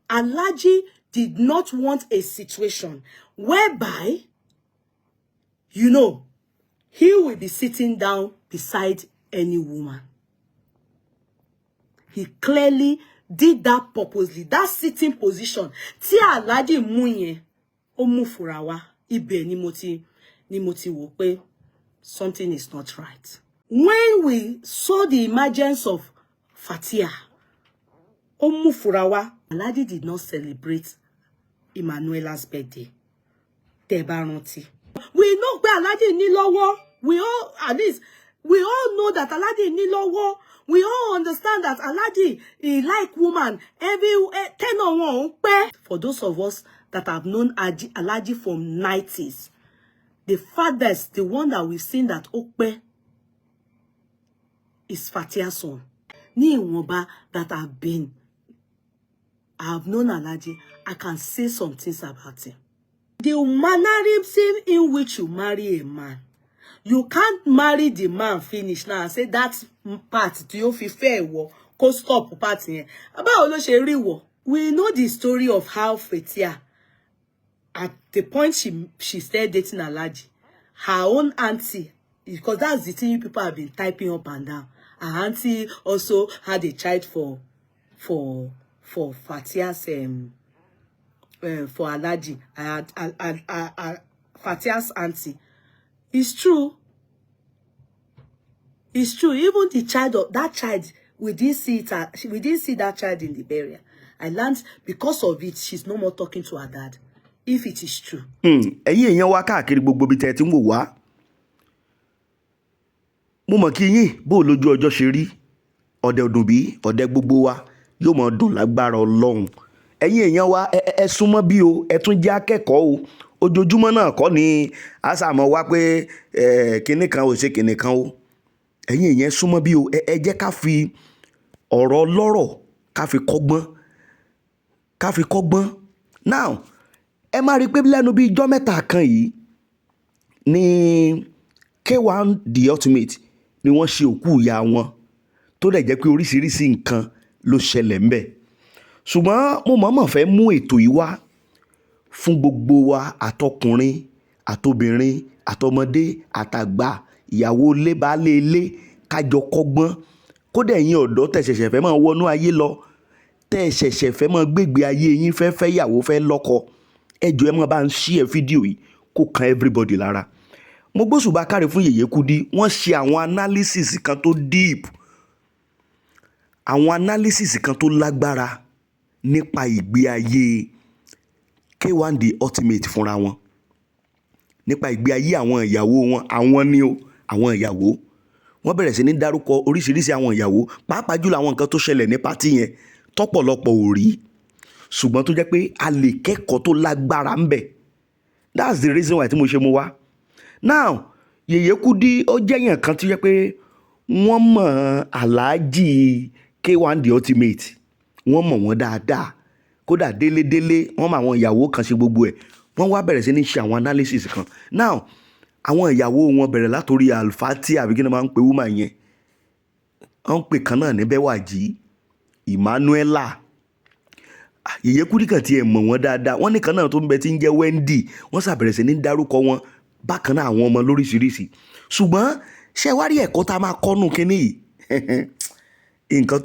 Alhaji did not want a situation whereby, you know, he will be sitting down beside any woman. He clearly did that purposely. That sitting position. Tí Alhaji mú yẹn, ó mú fúnra wa. Ibẹ̀ ni mo ti wò pé something is not right. When we saw the emergence of Fathia, ó mú fúnra wa. Alhaji did not celebrate Emmanuella's birthday. Tẹ́ bá rántí. We know pé Alhaji ní lọ́wọ́. We all, at least, we all know that Alhaji ní lọ́wọ́. We all understand that Alhaji, he like woman. Every 10 on 1. For those of us that have known Alhaji from 90s, the farthest, the one that we've seen that Okpe is Fathia's son. Ni ìwọ̀nba that I have known Alhaji, I can say some things about him. The mannerism in which you marry a man, you can't marry the man finish now and say that part to you fi fair wo ko stop part yẹn. Báwo ló ṣe rí wo? We know the story of how Fathia, at the point she started dating Alhaji, her own auntie, because that's the thing people have been typing up and down. Her auntie also had a child for Fathia's for Alhaji. Fathia's auntie. It's true. It's true. Even the child of that child, we didn't see it. We didn't see that child in the burial. I learned because of it, she's no more talking to her dad. If it is true. Ẹ̀yin èèyàn wa káàkiri gbogbo bí tẹ́ ti ń wò wá. Mo mọ̀ kí yín bó lójú ọjọ́ ṣe rí. Ọdẹ ọdún bí ọdẹ gbogbo wa yóò mọ dùn lágbára Ọlọ́run. Ẹ̀yin èèyàn wa ẹ súnmọ́ bí o, ẹ tún jẹ́ akẹ́kọ̀ọ́ o. Ojoojúmọ́ náà kọ́ ni a sá mọ̀ wá pé kinní kan ò ṣe kinní kan o. Ẹ̀yin èèyàn súnmọ́ bí o, ẹ jẹ́ ká fi ọ̀rọ̀ lọ́rọ̀ ká fi kọ́gbọ́n. Now, ẹ máa rí pé lẹ́nu bí ijọ́ mẹ́ta kan yìí ni K1 the ultimate ni wọ́n ṣe òkú ìyá wọn tó dẹ̀ jẹ́ pé oríṣiríṣi nǹkan ló ṣẹlẹ̀ ńbẹ̀. Ṣùgbọ́n mo mọ̀ọ́mọ̀ fẹ́ mú ètò yìí wá fún gbogbo wa, àtọkùnrin àtobìnrin àtọmọdé àtàgbà, ìyàwó ilé baálé ilé, kájọ kọ́gbọ́n. Kódà ẹ̀yin ọ̀dọ́ tẹ́ ṣẹ̀ṣẹ̀ fẹ́ máa wọnú ayé lọ, tẹ́ ṣẹ̀ṣẹ̀ fẹ́ máa gbégbé ayé yín, fẹ́ ìyàwó, fẹ́ lọ́kọ, ẹ jọ̀ọ́ ẹ máa bá ń share fídíò yìí kó kan everybody lára. Mo gbóṣùbà káre fún Yeye Kudi. Wọ́n ṣe àwọn analysis kan tó deep, àwọn analysis kan tó lágbára nípa ìgbé ayé K1 the ultimate fúnra wọn, nípa ìgbé ayé àwọn ìyàwó wọn. Àwọn ni o, àwọn ìyàwó. Wọ́n bẹ̀rẹ̀ sí ní dárúkọ oríṣiríṣi àwọn ìyàwó, pàápàá jùlọ àwọn nǹkan tó ṣẹlẹ̀ ní pátì yẹn tọ́pọ̀lọpọ̀ ò rí, ṣùgbọ́n tó jẹ́ pé a lè kẹ́kọ̀ọ́ tó lágbára ń bẹ̀. That's the reason why tí mo ṣe mú wá. Now, Yeye Kudi ó jẹ́ èèyàn kan tó jẹ́ pé wọ́n mọ̀ Alhaji K1 the ultimate, wọ́n mọ̀ wọ́n dáadáa. Kódà délédélé wọ́n mọ̀ àwọn ìyàwó kan ṣe gbogbo ẹ̀. Wọ́n wá bẹ̀rẹ̀ sí ní ṣe àwọn analysis kan. Now, àwọn ìyàwó wọn bẹ̀rẹ̀ látòrí Fathia àbí kí ni máa ń pe woman yẹn. Wọ́n ń pè kan náà ní Bẹ́wàjí, Emmanuella. Yeye Kudi kan tiẹ̀ mọ̀ wọ́n dáadáa. Wọ́n ní kan náà tó ń bẹ tí ń jẹ́ Wendy. Wọ́n ṣàbẹ̀rẹ̀ sí ní dárúkọ wọn bákan náà àwọn ọmọ lóríṣiríṣi. Ṣùgbọ́n ṣé wá rí ẹ̀kọ́ tá a máa kọ́nù kínní yìí? Nǹkan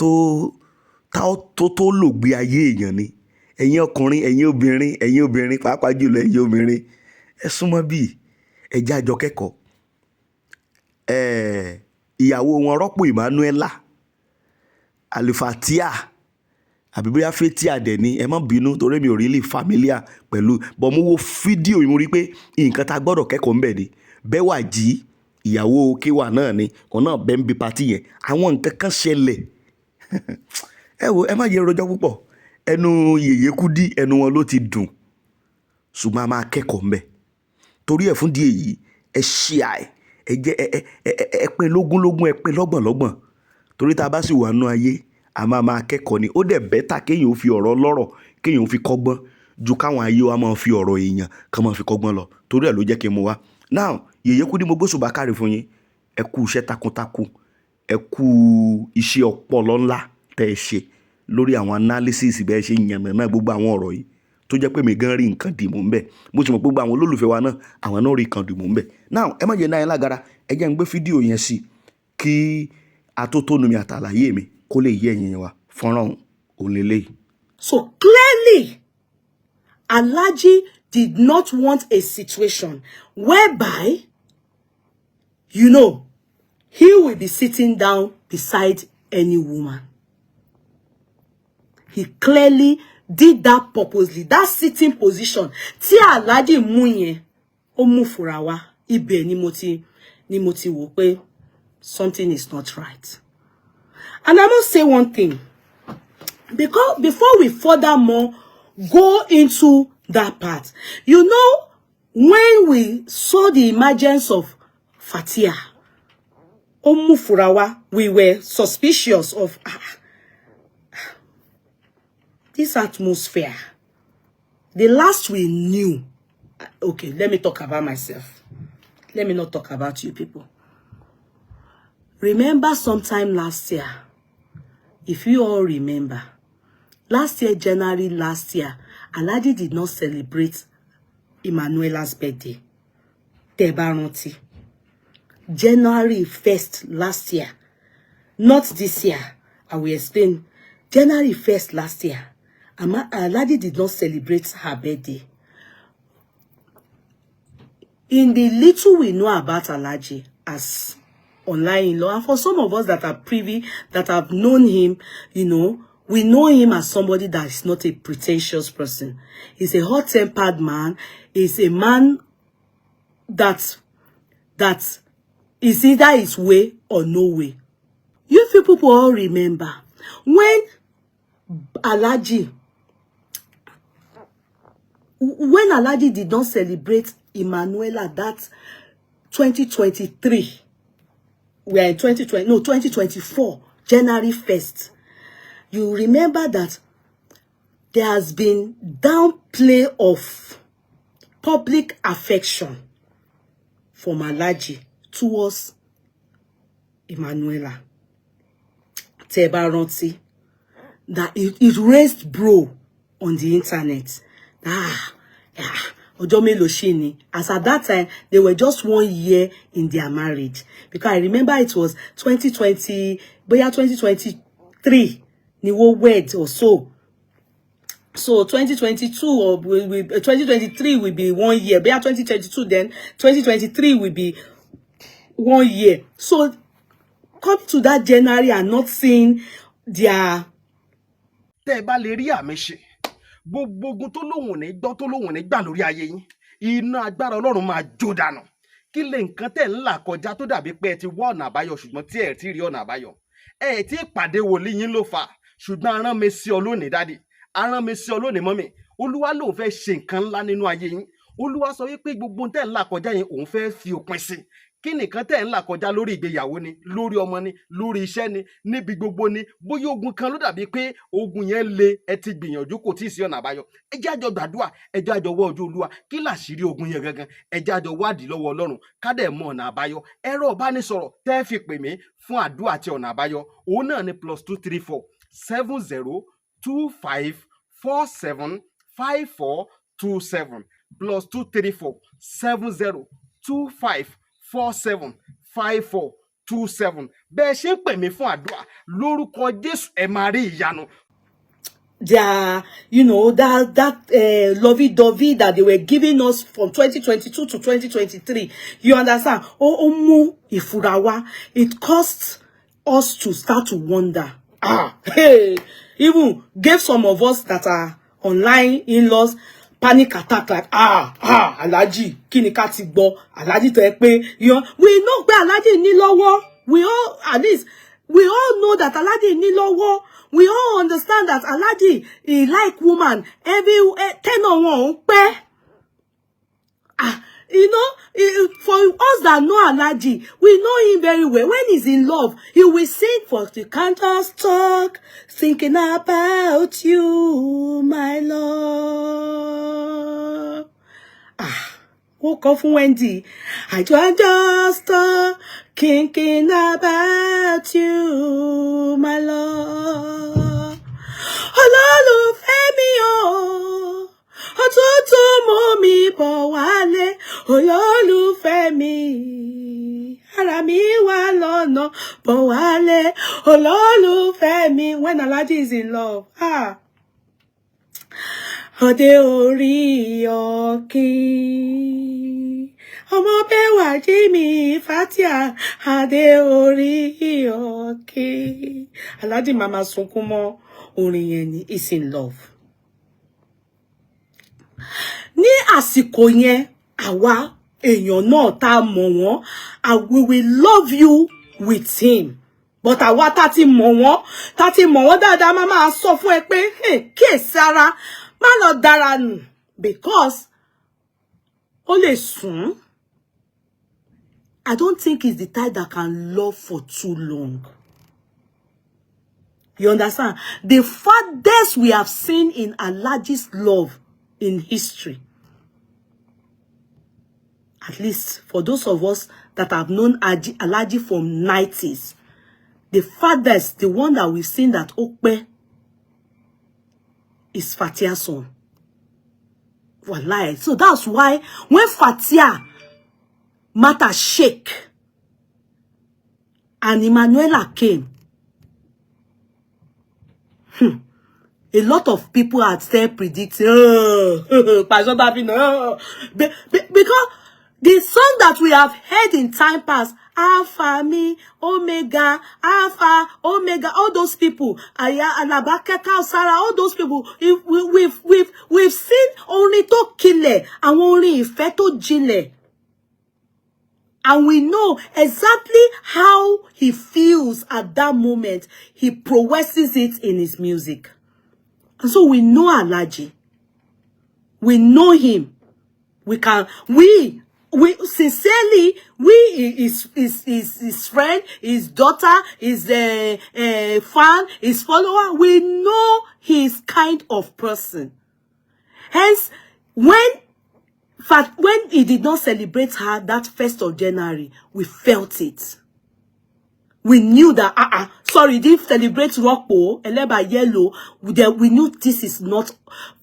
tó lò gbé ayé èèyàn ni. Ẹ̀yin ọkùnrin, ẹ̀yin obìnrin, pàápàá jùlọ ẹ̀yin obìnrin, ẹ súnmọ́ bí ẹ jẹ́ àjọ kẹ́kọ̀ọ́. Ìyàwó wọn rọ́pò Emmanuella, Fathia, àbí bóyá Fathia dẹ̀ ni, ẹ má bínú torí mi ò really familiar pẹ̀lú, bọ̀ mo wo fídíò yìí mo rí pé nǹkan tá a gbọ́dọ̀ kẹ́kọ̀ọ́ ńbẹ̀ ni. Bẹ́wàjí, ìyàwó K1 náà ni, òun náà bẹ́ ń bi pátì yẹn. Àwọn nǹkan kan ṣẹlẹ̀. Ẹ wo, ẹ má yẹ rojọ́ púpọ̀. Ẹnu Yeye Kudi, ẹnu wọn ló ti dùn. Ṣùgbọ́n a máa kẹ́kọ̀ọ́ ńbẹ̀. Torí ẹ̀ fún díẹ̀ yìí, ẹ share ẹ jẹ́ ẹ pín lógúnlógún, ẹ pín lọ́gbọ̀nlọ́gbọ̀n. Torí tá a bá sì wà nínú ayé, a máa kẹ́kọ̀ọ́ ni. Ó dẹ̀ bẹ́tà kéèyàn ó fi ọ̀rọ̀ lọ́rọ̀, kéèyàn ó fi kọ́gbọ́n ju káwọn ayé wa máa fi ọ̀rọ̀ èèyàn kan máa fi kọ́gbọ́n lọ. Torí ẹ̀ ló jẹ́ kí n mú wá. Now, Yeye Kudi mo gbóṣùbà káre fún yín. Ẹ kú iṣẹ́ takuntakun. Ẹ kú iṣẹ́ ọpọlọ ńlá tẹ́ ẹ ṣe lórí àwọn analysis bẹ́ẹ̀ ṣe yànnà náà gbogbo àwọn ọ̀rọ̀ yìí tó jẹ́ pé mi gan rí nǹkan dì mú ń bẹ̀ mo ti mọ̀ gbogbo àwọn olólùfẹ́ wa náà àwọn náà rí nǹkan dì mú ń bẹ̀. Now ẹ má jẹ́ náà yẹn lágara ẹ jẹ́ ń gbé fídíò yẹn sí kí atótónu mi àtàlàyé mi kó lè yé ẹ̀yin wa fọ́nrán òun lélẹ́yìí. So clearly, Alhaji did not want a situation whereby, you know, he will be sitting down beside any woman. He clearly did that purposely. That sitting position. Tí Alhaji mú yẹn, ó mú fúnra wa. Ibẹ̀ ni mo ti wò pé something is not right. And I must say one thing. Because before we furthermore go into that part, you know, when we saw the emergence of Fathia, Omu Furawa, we were suspicious of this atmosphere. The last we knew, okay, let me talk about myself. Let me not talk about you people. Remember sometime last year, if you all remember, last year, January last year, Alhaji did not celebrate Emmanuella's birthday. Tebaronti. January 1st last year. Not this year. I will explain. January 1st last year. Alhaji did not celebrate her birthday. In the little we know about Alhaji as online in-law, and for some of us that are privy, that have known him, you know, we know him as somebody that is not a pretentious person. He's a hot-tempered man. He's a man that is either his way or no way. You people all remember when Alhaji did not celebrate Emmanuella that 2023. We are in 2024, January 1st. You remember that there has been downplay of public affection from Alhaji towards Emmanuella. Tebaronti, that it raised bro on the internet. Ojomeloshini. As at that time, they were just 1 year in their marriage. Because I remember it was 2020, but yeah, 2023. Ni wo wed or so. So 2022 or 2023 will be 1 year. But yeah, 2022 then 2023 will be 1 year. So come to that January and not seeing their gbogbo ogun tó lóhùn ní gbọ́ tó lóhùn ní gbà lórí ayé yín iná agbára Ọlọ́run máa jó dànù kí lè nǹkan tẹ́ ń là kọjá tó dàbí pé ẹ ti wá ọ̀nà àbáyọ ṣùgbọ́n tí ẹ ti rí ọ̀nà àbáyọ ẹ ti pàdé wòlíì yín ló fà ṣùgbọ́n arán mi sí ọ lónìí dádì arán mi sí ọ lónìí mọ́mì Olúwa lòun fẹ́ ṣe nǹkan ńlá nínú ayé yín Olúwa sọ wípé gbogbo tẹ́ ń là kọjá yẹn òun fẹ́ fi òpin sí kí nìkan tẹ́ ń là kọjá lórí ìgbéyàwó ni lórí ọmọ ni lórí iṣẹ́ ni níbi gbogbo ni bóyá ogun kan ló dàbí pé ogun yẹn le ẹ ti gbìyànjú kò tí ì sí ọ̀nà àbáyọ ẹ jẹ́ àjọ gbàdúrà ẹ jẹ́ àjọ wá ojú Olúwa kí làṣírí ogun yẹn gangan ẹ jẹ́ àjọ wádìí lọ́wọ́ Ọlọ́run ká dẹ̀ mọ ọ̀nà àbáyọ ẹ̀rọ ìbánisọ̀rọ̀ tẹ́ fi pè mí fún àdúrà àti ọ̀nà àbáyọ òun náà ni +234 7025 475427 +234 7025 475427 bẹ́ẹ̀ ṣe ń pè mí fún àdúrà lórúkọ Jésù ẹ máa rí ìyanu. Their, you know, that lovey-dovey that they were giving us from 2022 to 2023. You understand? Omu Ifurawa. It caused us to start to wonder. Hey, even gave some of us that are online in-laws panic attack like Alhaji kini ká ti gbọ́ Alhaji tó pé you know, we know pé Alhaji ní lọ́wọ́, we all at least we all know that Alhaji ní lọ́wọ́, we all understand that Alhaji he like woman every 10 on 1 pé you know, for us that know Alhaji, we know him very well. When he's in love, he will sing for the can't just talk, thinking about you, my love. Woke up from Wendy. I just thinking about you, my love. bọ̀ wálé, olólùfẹ́ mi. Ara mi wà lọ́nà, bọ̀ wálé, olólùfẹ́ mi. When Alhaji is in love, Ode orí ọ̀kín. Ọmọ bẹ́wà Jimmy Fathia, Ade orí ọ̀kín. Alhaji mama sunkún mọ́ orin yẹn ni, is in love. Ní àsìkò yẹn, àwa èèyàn náà tá mọ̀ wọ́n, we will love you with him. But àwa tá ti mọ̀ wọ́n dáadáa máa sọ fún ẹ pé, kíyèsí ara, má lọ dára nù, because ó lè sùn. I don't think he's the type that can love for too long. You understand? The farthest we have seen in Alhaji's love in history, at least for those of us that have known Alhaji from 90s, the farthest, the one that we've seen that Okpe is Fathia's son. Wallahi. So that's why when Fathia matter shake and Emmanuella came, a lot of people had said predicting, because the song that we have heard in time past, Alpha, me, Omega, Alpha, Omega, all those people, Alabaka, Sarah, all those people, we've seen only to kile and only to jile. And we know exactly how he feels at that moment. He progresses it in his music. And so we know Alhaji. We know him. We sincerely, his friend, his daughter, his fan, his follower, we know his kind of person. Hence, when he did not celebrate her that 1st of January, we felt it. We knew that, sorry, didn't celebrate Rockpo, Eleba Yellow. We knew this is not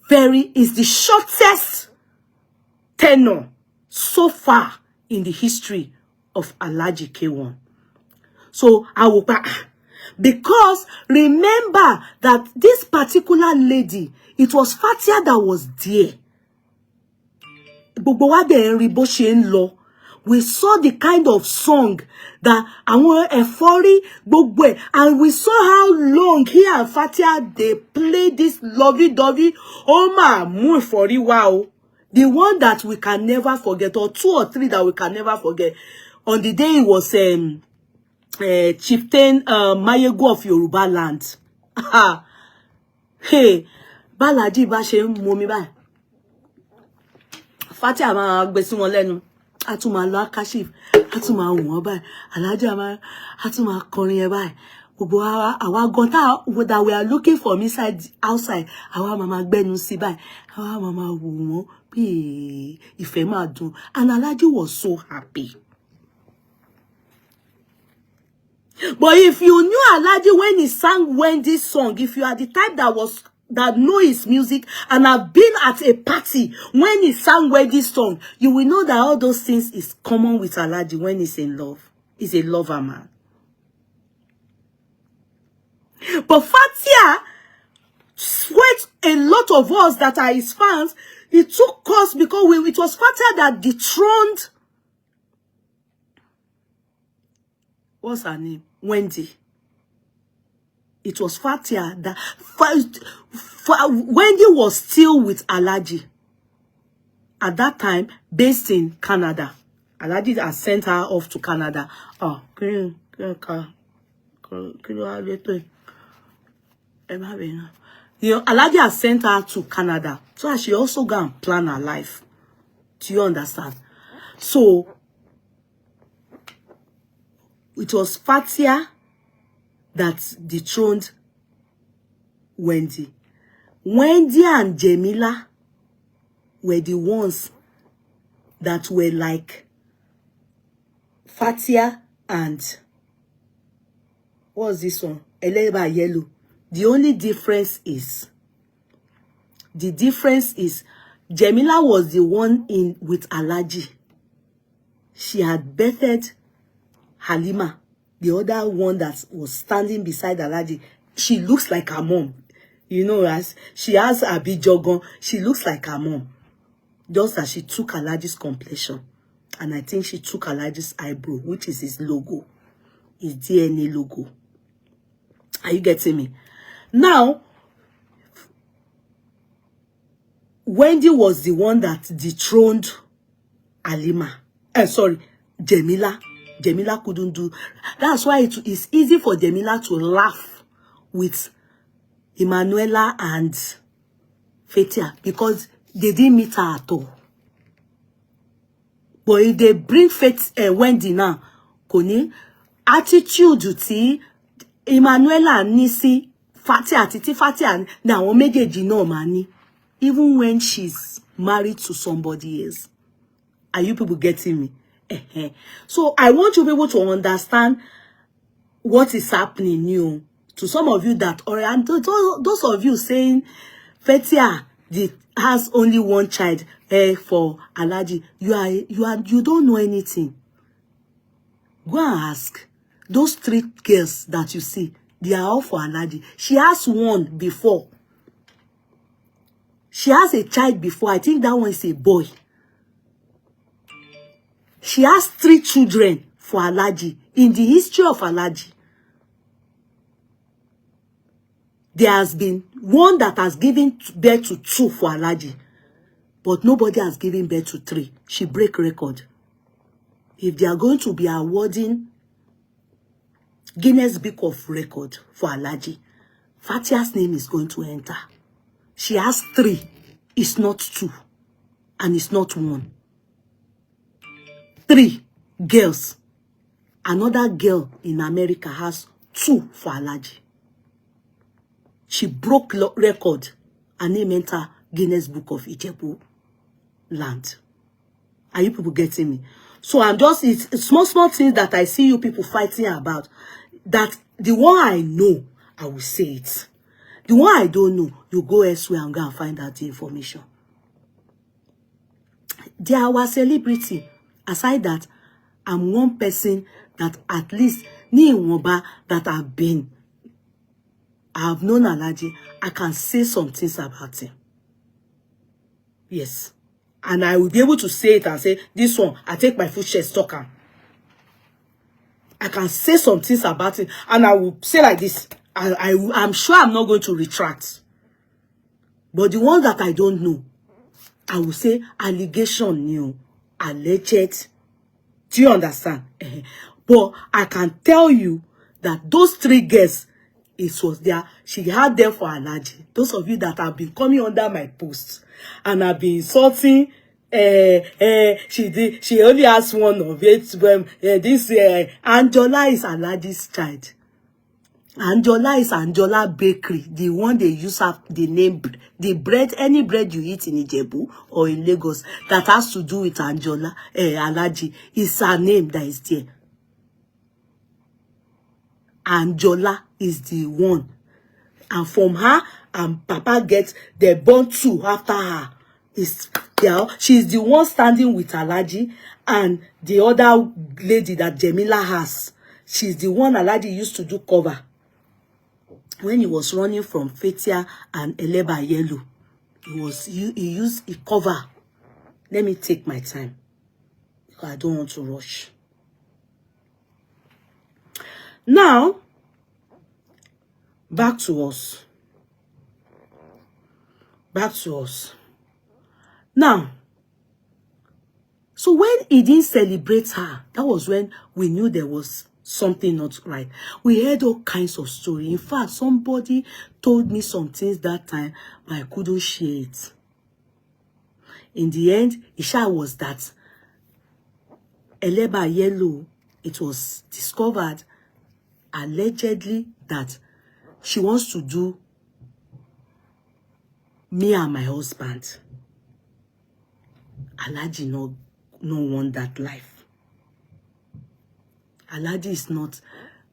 is the shortest tenure so far in the history of Alhaji K1. So, because remember that this particular lady, it was Fathia that was there. We saw the kind of song that Awon Efori Gbogbo, and we saw how long he and Fathia they played this lovey-dovey Oma Mu Efori wow. The one that we can never forget, or 2 or 3 that we can never forget. On the day it was Chieftain Mayego of Yoruba land. Hey, Balaji ba se momi ba. Fathia ma gbe si won lenu. A tún máa lọ akashif, a tún máa wọ́n báyìí. Alhaji a tún máa kọrin ẹ báyìí. Gbogbo àwa gan that we are looking for outside. Àwa máa gbẹ́nu sí báyìí. Àwa máa wò wọ́n bí ìfẹ́ máa dùn. And Alhaji was so happy. But if you knew Alhaji when he sang Wendy's song, if you are the type that know his music and have been at a party when he sang Wendy's song, you will know that all those things is common with Alhaji when he's in love. He's a lover man. But Fathia sweat a lot of us that are his fans. It took us because it was Fathia that dethroned, what's her name? Wendy. It was Fathia that Wendy was still with Alhaji at that time, based in Canada. Alhaji had sent her off to Canada. You know, Alhaji had sent her to Canada so that she also go and plan her life. Do you understand? So it was Fathia that dethroned Wendy. Wendy and Jemila were the ones that were like Fathia and what's this one? Eleba Yellow. The only difference is Jemila was the one in with Alhaji. She had birthed Halima, the other one that was standing beside Alhaji. She looks like her mom. You know, as she has a big jogon, she looks like her mom. Just that she took Alhaji's complexion. And I think she took Alhaji's eyebrow, which is his logo. His DNA logo. Are you getting me? Now, Wendy was the one that dethroned Halima. Jemila. Jemila couldn't do. That's why it is easy for Jemila to laugh with Emmanuella and Fathia because they didn't meet her at all. But if they bring Wendy now, Koni, attitude tí Emmanuella ní sí Fathia títí Fathia na àwọn méjèèjì náà máa ní, even when she's married to somebody else. Are you people getting me? So I want you people to understand what is happening, you. To some of you that, or and those of you saying Fathia has only one child for Alhaji, you don't know anything. Go and ask. Those 3 girls that you see, they are all for Alhaji. She has one before. She has a child before. I think that one is a boy. She has 3 children for Alhaji. In the history of Alhaji, there has been one that has given birth to 2 for Alhaji, but nobody has given birth to 3. She break record. If they are going to be awarding Guinness Book of Record for Alhaji, Fathia's name is going to enter. She has 3. It's not 2. And it's not 1. 3 girls. Another girl in America has 2 for Alhaji. She broke record. Her name enter Guinness Book of Ijebu land. Are you people getting me? So I'm just, it's small things that I see you people fighting about. That the one I know, I will say it. The one I don't know, you go elsewhere and go and find out the information. They are our celebrity. Aside that, I'm one person that at least ni wonba that I have known Alhaji. I can say some things about him. Yes. And I will be able to say it and say, this one, I take my foot chest talker. I can say some things about it. And I will say like this. I'm sure I'm not going to retract. But the ones that I don't know, I will say allegation new, alleged. Do you understand? But I can tell you that those 3 girls, it was there. She had them for Alhaji. Those of you that have been coming under my post and have been insulting, she only has one of it. This Anjola is Alhaji's child. Anjola is Anjola Bakery, the one they use up the name, the bread, any bread you eat in Ijebu or in Lagos that has to do with Anjola, Alhaji, is her name that is there. Anjola is the one. And from her, and Papa gets, they born 2 after her. She's the one standing with Alhaji, and the other lady that Jemila has, she's the one Alhaji used to do cover. When he was running from Fathia and Eleba Yellow, he used a cover. Let me take my time, because I don't want to rush. Now, back to us. Back to us. Now, so when he didn't celebrate her, that was when we knew there was something not right. We heard all kinds of stories. In fact, somebody told me some things that time, but I couldn't share it. In the end, Isha was that Eleba Yellow, it was discovered allegedly that she wants to do me and my husband. Alhaji no want that life. Alhaji is not,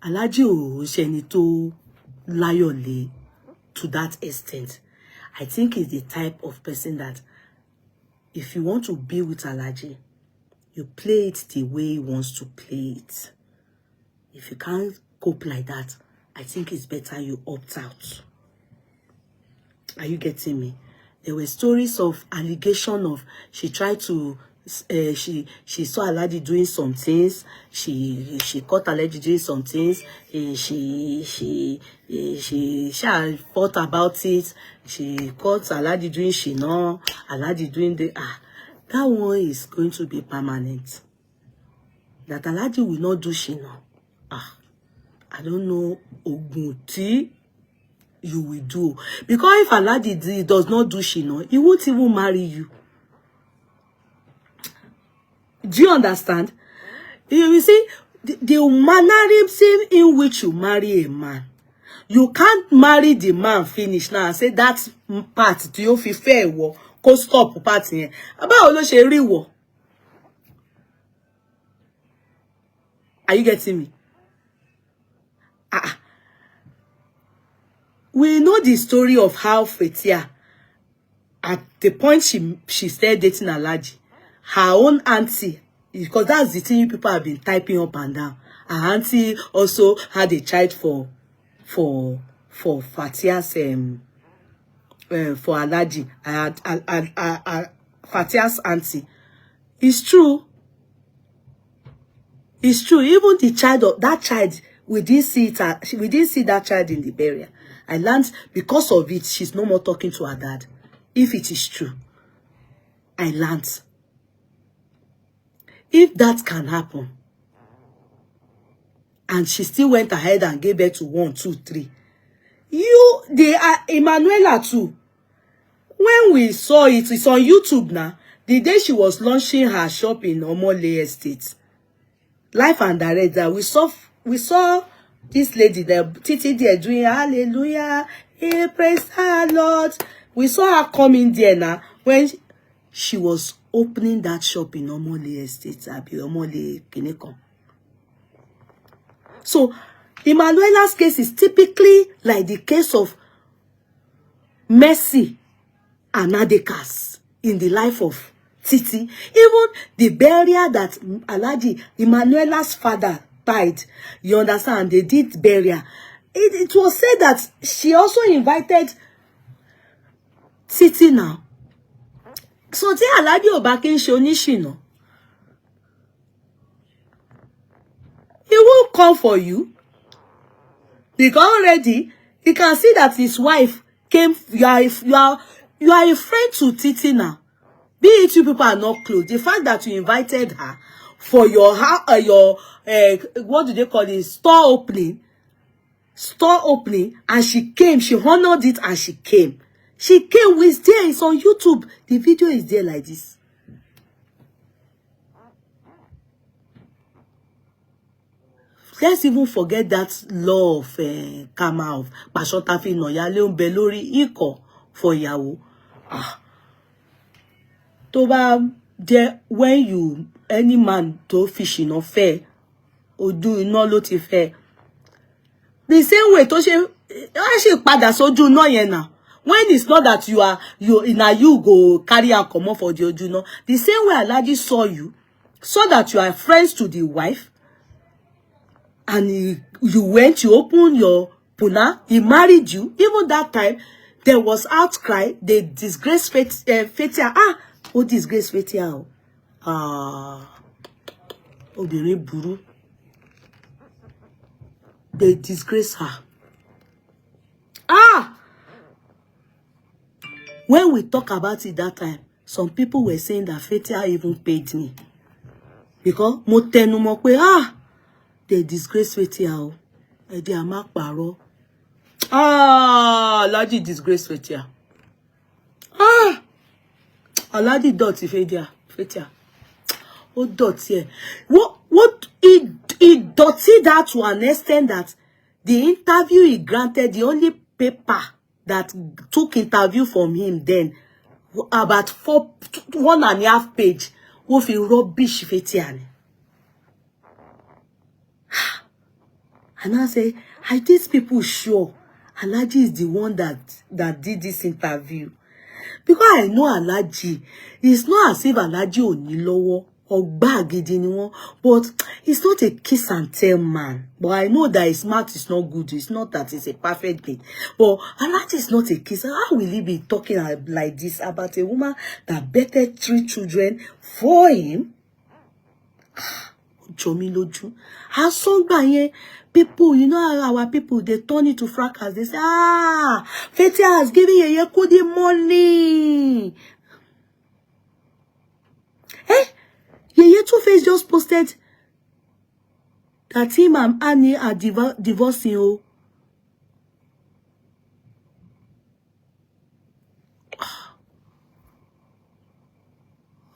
Alhaji o sheni to loyally to that extent. I think he's the type of person that if you want to be with Alhaji, you play it the way he wants to play it. If you can't cope like that, I think it's better you opt out. Are you getting me? There were stories of allegation of she tried to she saw Alhaji doing some things. She caught Alhaji doing some things. She thought about it. She caught Alhaji doing Alhaji doing the that one is going to be permanent. That Alhaji will not do shino. I don't know Ogunti you will do. Because if Alhaji does not do shino, he won't even marry you. Do you understand? You see, the mannerism in which you marry a man, you can't marry the man finish now and say that part do you feel fair wo ko stop part yẹn. Báwo ló ṣe rí wo? Are you getting me? We know the story of how Fathia, at the point she started dating Alhaji, her own auntie, because that's the thing people have been typing up and down. Her auntie also had a child for Fathia's for Alhaji. Fathia's auntie. It's true. It's true. Even the child of that child, we didn't see that child in the burial. I learned because of it, she's no more talking to her dad. If it is true, I learned. If that can happen, and she still went ahead and gave birth to 1, 2, 3. They are Emmanuella too. When we saw it, it's on YouTube now. The day she was launching her shop in Omo Yeye Estate, live and direct, that we saw this lady there, Titi there doing hallelujah, hey, praise the Lord. We saw her coming there now when she was opening that shop in Omo Yeye Estate, Omo Yeye Kineko. So, Emmanuella's case is typically like the case of Mercy and Adekas in the life of Titi. Even the burial that Alhaji, Emmanuella's father, died, you understand, they did burial. It was said that she also invited Titi now. So, tí Alhaji ò bá kí ń ṣe oníṣìnà, he will come for you. Because already you can see that his wife came. You are a friend to Titi now. Be it you people are not close. The fact that you invited her for your what do they call it, store opening, and she came. She honored it and she came. She came with there. It's on YouTube. The video is there like this. Let's even forget that law of karma of Pashotafi no ya le nbe lórí iko for ìyàwó. Tó bá jẹ́ when you any man tó fishing no fair ojú iná ló ti fẹ́. The same way tó ṣe ṣe padà sójú iná yẹn now. When it's not that you go carry and come off for the ojú iná. The same way Alhaji saw you, so that you are friends to the wife. And you went, you opened your puna, he married you. Even that time, there was outcry. They disgraced Fathia. Oh, disgrace Fathia. Obìnrin burú. They disgrace her. When we talk about it that time, some people were saying that Fathia even paid me. Because mo tẹnu mọ́ pé they disgrace Fathia. They are mark paro. Alhaji disgrace Fathia. Alhaji dirty Fathia. Oh, dirty. What it dirty that to an extent that the interview he granted, the only paper that took interview from him then, about 1.5 page, wo fi rubbish Fathia. And I say, are these people sure Alhaji is the one that did this interview? Because I know Alhaji. It's not as if Alhaji ò ní lọ́wọ́ or gidi ni wọ́n, but it's not a kiss and tell man. But I know that his mouth is not good. It's not that it's a perfect thing. But Alhaji is not a kisser. How will he be talking like this about a woman that birthed 3 children for him? Jomi lójú. Asongba yẹn, people, you know how our people, they turn it to fracas. They say, Fathia has given Yeye Kudi money. Yeye Two-Face just posted that him and Annie are divorcing.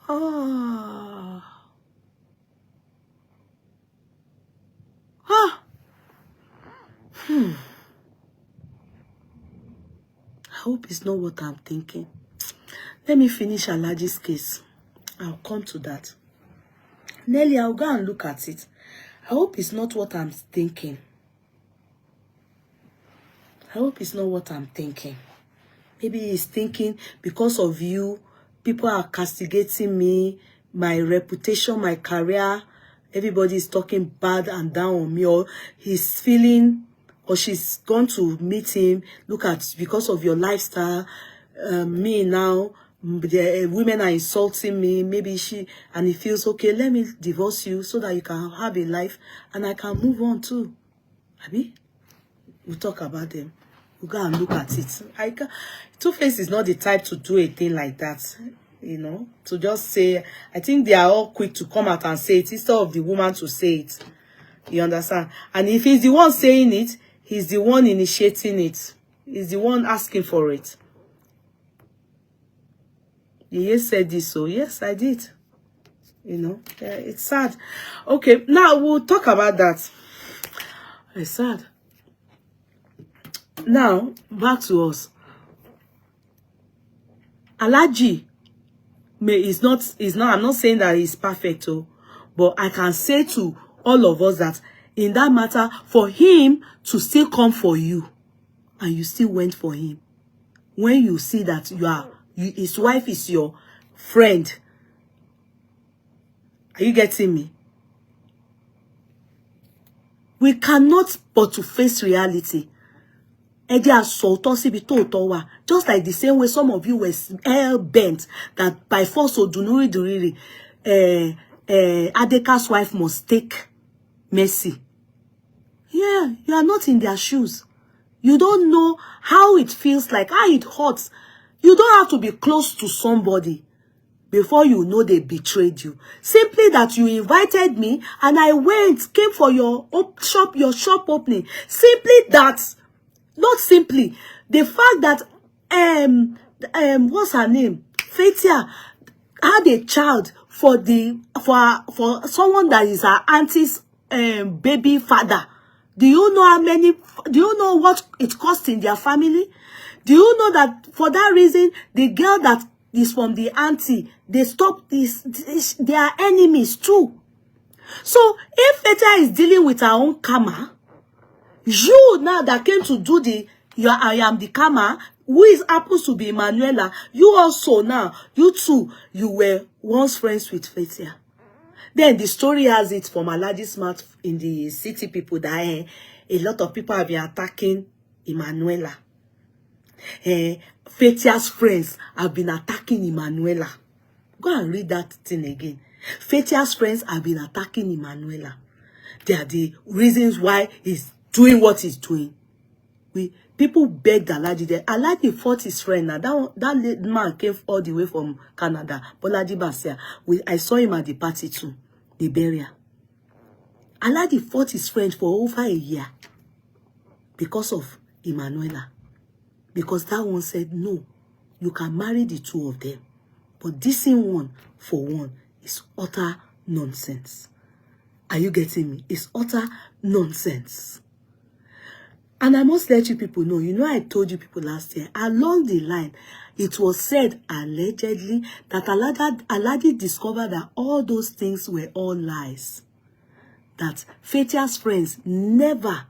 Oh. I hope it's not what I'm thinking. Let me finish Alhaji's case. I'll come to that. Nelly, I'll go and look at it. I hope it's not what I'm thinking. I hope it's not what I'm thinking. Maybe he's thinking because of you, people are castigating me, my reputation, my career. Everybody is talking bad and down on me, or he's feeling, or she's gone to meet him. Look at, because of your lifestyle, me now, the women are insulting me. Maybe and he feels, okay, let me divorce you so that you can have a life and I can move on too. Abi? We'll talk about them. We'll go and look at it. Two-Face is not the type to do a thing like that. You know, to just say, I think they are all quick to come out and say it instead of the woman to say it. You understand? And if he's the one saying it, he's the one initiating it. He's the one asking for it. Yeye said this, so yes, I did. You know, it's sad. Okay, now we'll talk about that. It's sad. Now, back to us. Alhaji is not, I'm not saying that he's perfect, but I can say to all of us that in that matter, for him to still come for you, and you still went for him, when you see that his wife is your friend, are you getting me? We cannot but to face reality. Just like the same way some of you were hell-bent that by force of Dunuri, Adeka's wife must take mercy. Yeah, you are not in their shoes. You don't know how it feels like, how it hurts. You don't have to be close to somebody before you know they betrayed you. Simply that you invited me and I came for your shop opening. Simply that, not simply, the fact that, what's her name? Fathia had a child for someone that is her auntie's baby father. Do you know what it cost in their family? Do you know that for that reason, the girl that is from the auntie, they stop they are enemies too. So if Fathia is dealing with her own karma, you now that came to do I am the karma, who happens to be Emmanuella, you also now, you too, you were once friends with Fathia. Then the story has it from Alhaji's mouth in the city people that a lot of people have been attacking Emmanuella. Fathia's friends have been attacking Emmanuella. Go and read that thing again. Fathia's friends have been attacking Emmanuella. They are the reasons why he's doing what he's doing. People begged Alhaji. Alhaji fought his friend. Now that man came all the way from Canada. Bolaji Basia. I saw him at the party too. The burial. Alhaji fought his friend for over a year because of Emmanuella. Because that one said, no, you can marry the two of them. But this one for one is utter nonsense. Are you getting me? It's utter nonsense. And I must let you people know, you know, I told you people last year, along the line, it was said allegedly that Alhaji discovered that all those things were all lies. That Fathia's friends never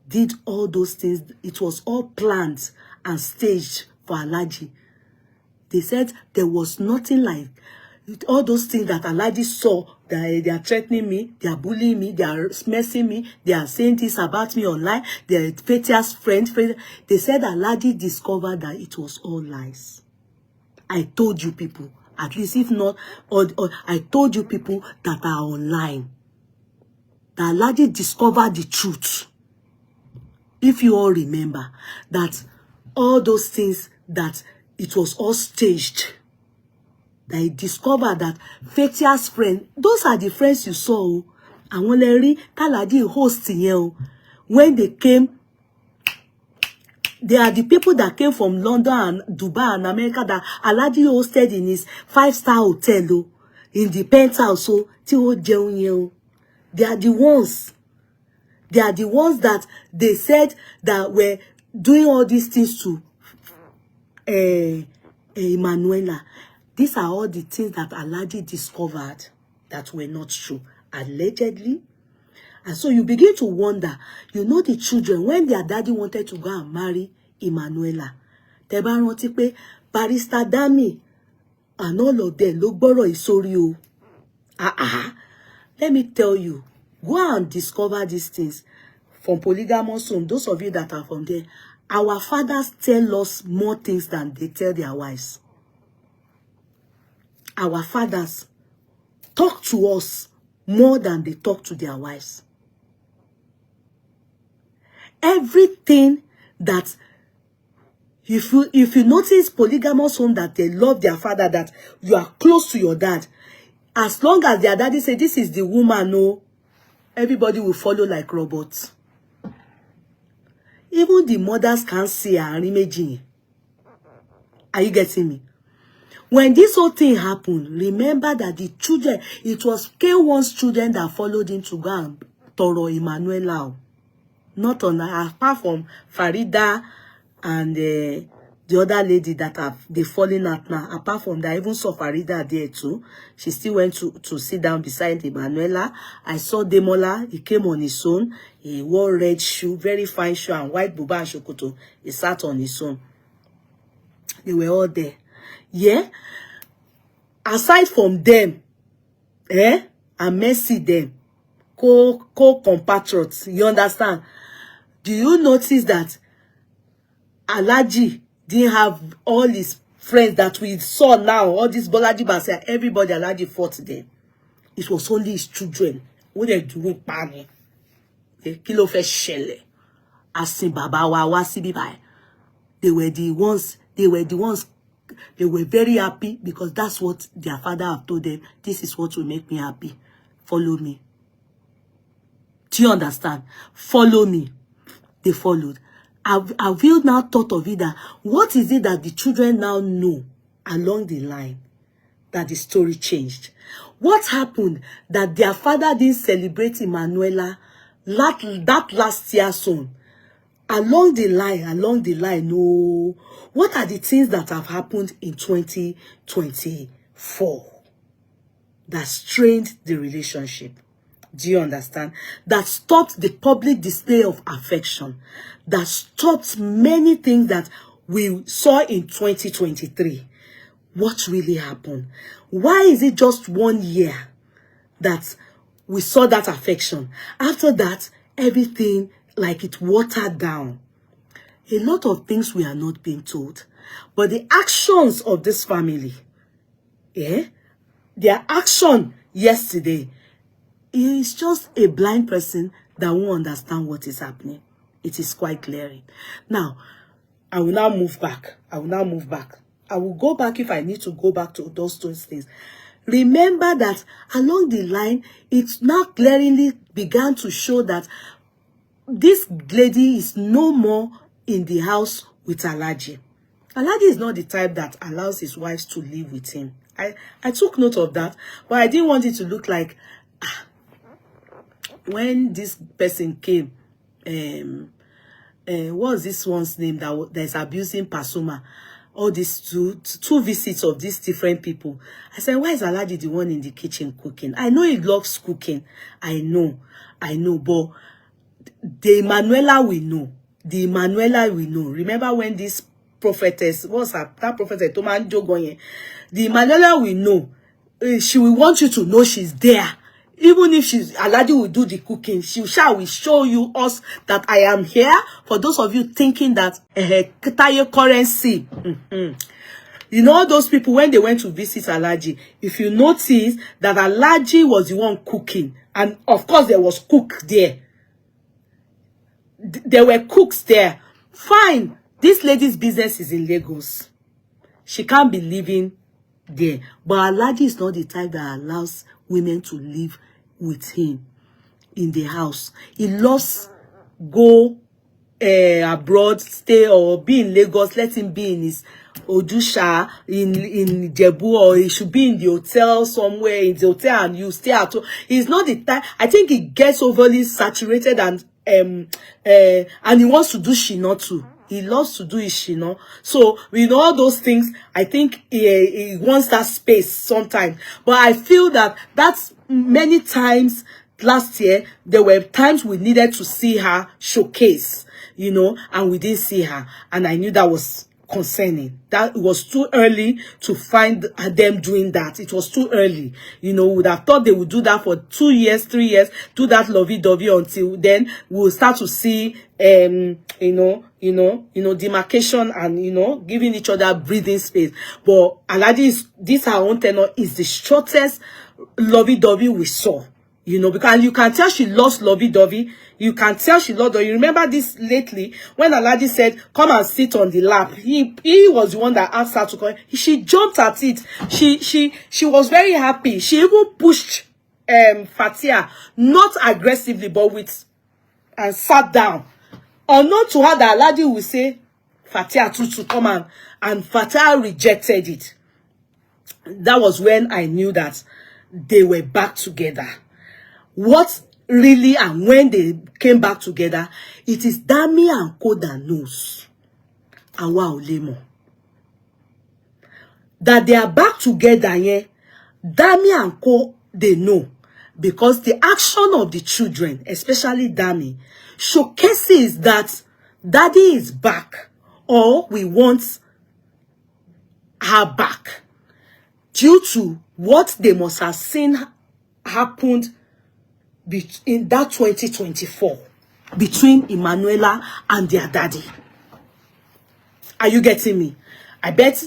did all those things. It was all planned and staged for Alhaji. They said there was nothing like all those things that Alhaji saw, that they are threatening me, they are bullying me, they are messing me, they are saying this about me online, they are Fathia's friend. They said Alhaji discovered that it was all lies. I told you people, at least if not, or I told you people that are online, that Alhaji discovered the truth. If you all remember that all those things, that it was all staged, that he discovered that Fathia's friend, those are the friends you saw. And when they Alhaji host when they came, they are the people that came from London and Dubai and America that Alhaji hosted in his 5-star hotel, in the penthouse. So they are the ones. They are the ones that they said that were doing all these things to Emmanuella. These are all the things that Alhaji discovered that were not true, allegedly. And so you begin to wonder, you know, the children, when their daddy wanted to go and marry Emmanuella, they bá rántí pé Barrister Dami and all of them ló gbọ́rọ̀ ìsórí o. Let me tell you, go and discover these things from polygamous home. Those of you that are from there, our fathers tell us more things than they tell their wives. Our fathers talk to us more than they talk to their wives. Everything that, if you notice polygamous home, that they love their father, that you are close to your dad, as long as their daddy say this is the woman, no, everybody will follow like robots. Even the mothers can't see her imaging. Are you getting me? When this whole thing happened, remember that the children, it was K1's children that followed him to go and toro Emmanuella. Not on, apart from Farida and the other lady that they fallen out now. Apart from that, I even saw Farida there too. She still went to sit down beside Emmanuella. I saw Demola. He came on his own. He wore red shoe, very fine shoe, and white buba and shokoto. He sat on his own. They were all there. Yeah. Aside from them, and Mercy them, co-compatriots, you understand? Do you notice that Alhaji didn't have all his friends that we saw now, all these Bolaji Basa, everybody Alhaji fought them. It was only his children. What they doing, pani? Kilo fe shele. Asin baba wa wasibi bai. They were the ones. They were very happy because that's what their father have told them. This is what will make me happy. Follow me. Do you understand? Follow me. They followed. Have you now thought of it that what is it that the children now know along the line that the story changed? What happened that their father didn't celebrate Emmanuella that last year soon? Along the line, no. What are the things that have happened in 2024 that strained the relationship? Do you understand? That stopped the public display of affection. That stopped many things that we saw in 2023. What really happened? Why is it just 1 year that we saw that affection? After that, everything like it watered down. A lot of things we are not being told. But the actions of this family, their action yesterday, is just a blind person that won't understand what is happening. It is quite glaring. Now, I will now move back. I will go back if I need to go back to those things. Remember that along the line, it now glaringly began to show that this lady is no more in the house with Alhaji. Alhaji is not the type that allows his wives to live with him. I took note of that, but I didn't want it to look like when this person came, what's this one's name that is abusing Pasuma? All these two visits of these different people. I said, why is Alhaji the one in the kitchen cooking? I know he loves cooking. I know, but the Emmanuella we know. Remember when this prophetess, what's that prophetess, Toman Jogoyen, the Emmanuella will know. She will want you to know she's there. Even if she's Alhaji will do the cooking, she will show you us that I am here. For those of you thinking that Tayo currency, you know, all those people when they went to visit Alhaji, if you notice that Alhaji was the one cooking, and of course there was cook there. There were cooks there. Fine, this lady's business is in Lagos. She can't be living there. But Alhaji is not the type that allows women to live with him in the house. He loves go abroad, stay or be in Lagos. Let him be in his Ojusha, in Jebu, or he should be in the hotel somewhere, in the hotel, and you stay at home. He's not the type. I think he gets overly saturated and he wants to do shino too. He loves to do his shino. So with all those things, I think he wants that space sometimes. But I feel that that's many times last year, there were times we needed to see her showcase, you know, and we didn't see her. And I knew that was concerning. That it was too early to find them doing that. It was too early. You know, we would have thought they would do that for 2 years, 3 years, do that lovey-dovey until then we'll start to see, demarcation and, you know, giving each other breathing space. But Alhaji, this her own tenor is the shortest lovey-dovey we saw. You know, because you can tell she loves lovey-dovey. You can tell she loves her. You remember this lately when Alhaji said, come and sit on the lap. He was the one that asked her to come. She jumped at it. She was very happy. She even pushed Fathia, not aggressively, but with, and sat down. Unknown to her that Alhaji will say, Fathia to come and Fathia rejected it. That was when I knew that they were back together. What really, and when they came back together, it is Dami and Co that knows. Awon Omo. That they are back together, yeah. Dami and Co, they know. Because the action of the children, especially Dami, showcases that daddy is back, or we want her back, due to what they must have seen happened in that 2024 between Emmanuella and their daddy. Are you getting me? I bet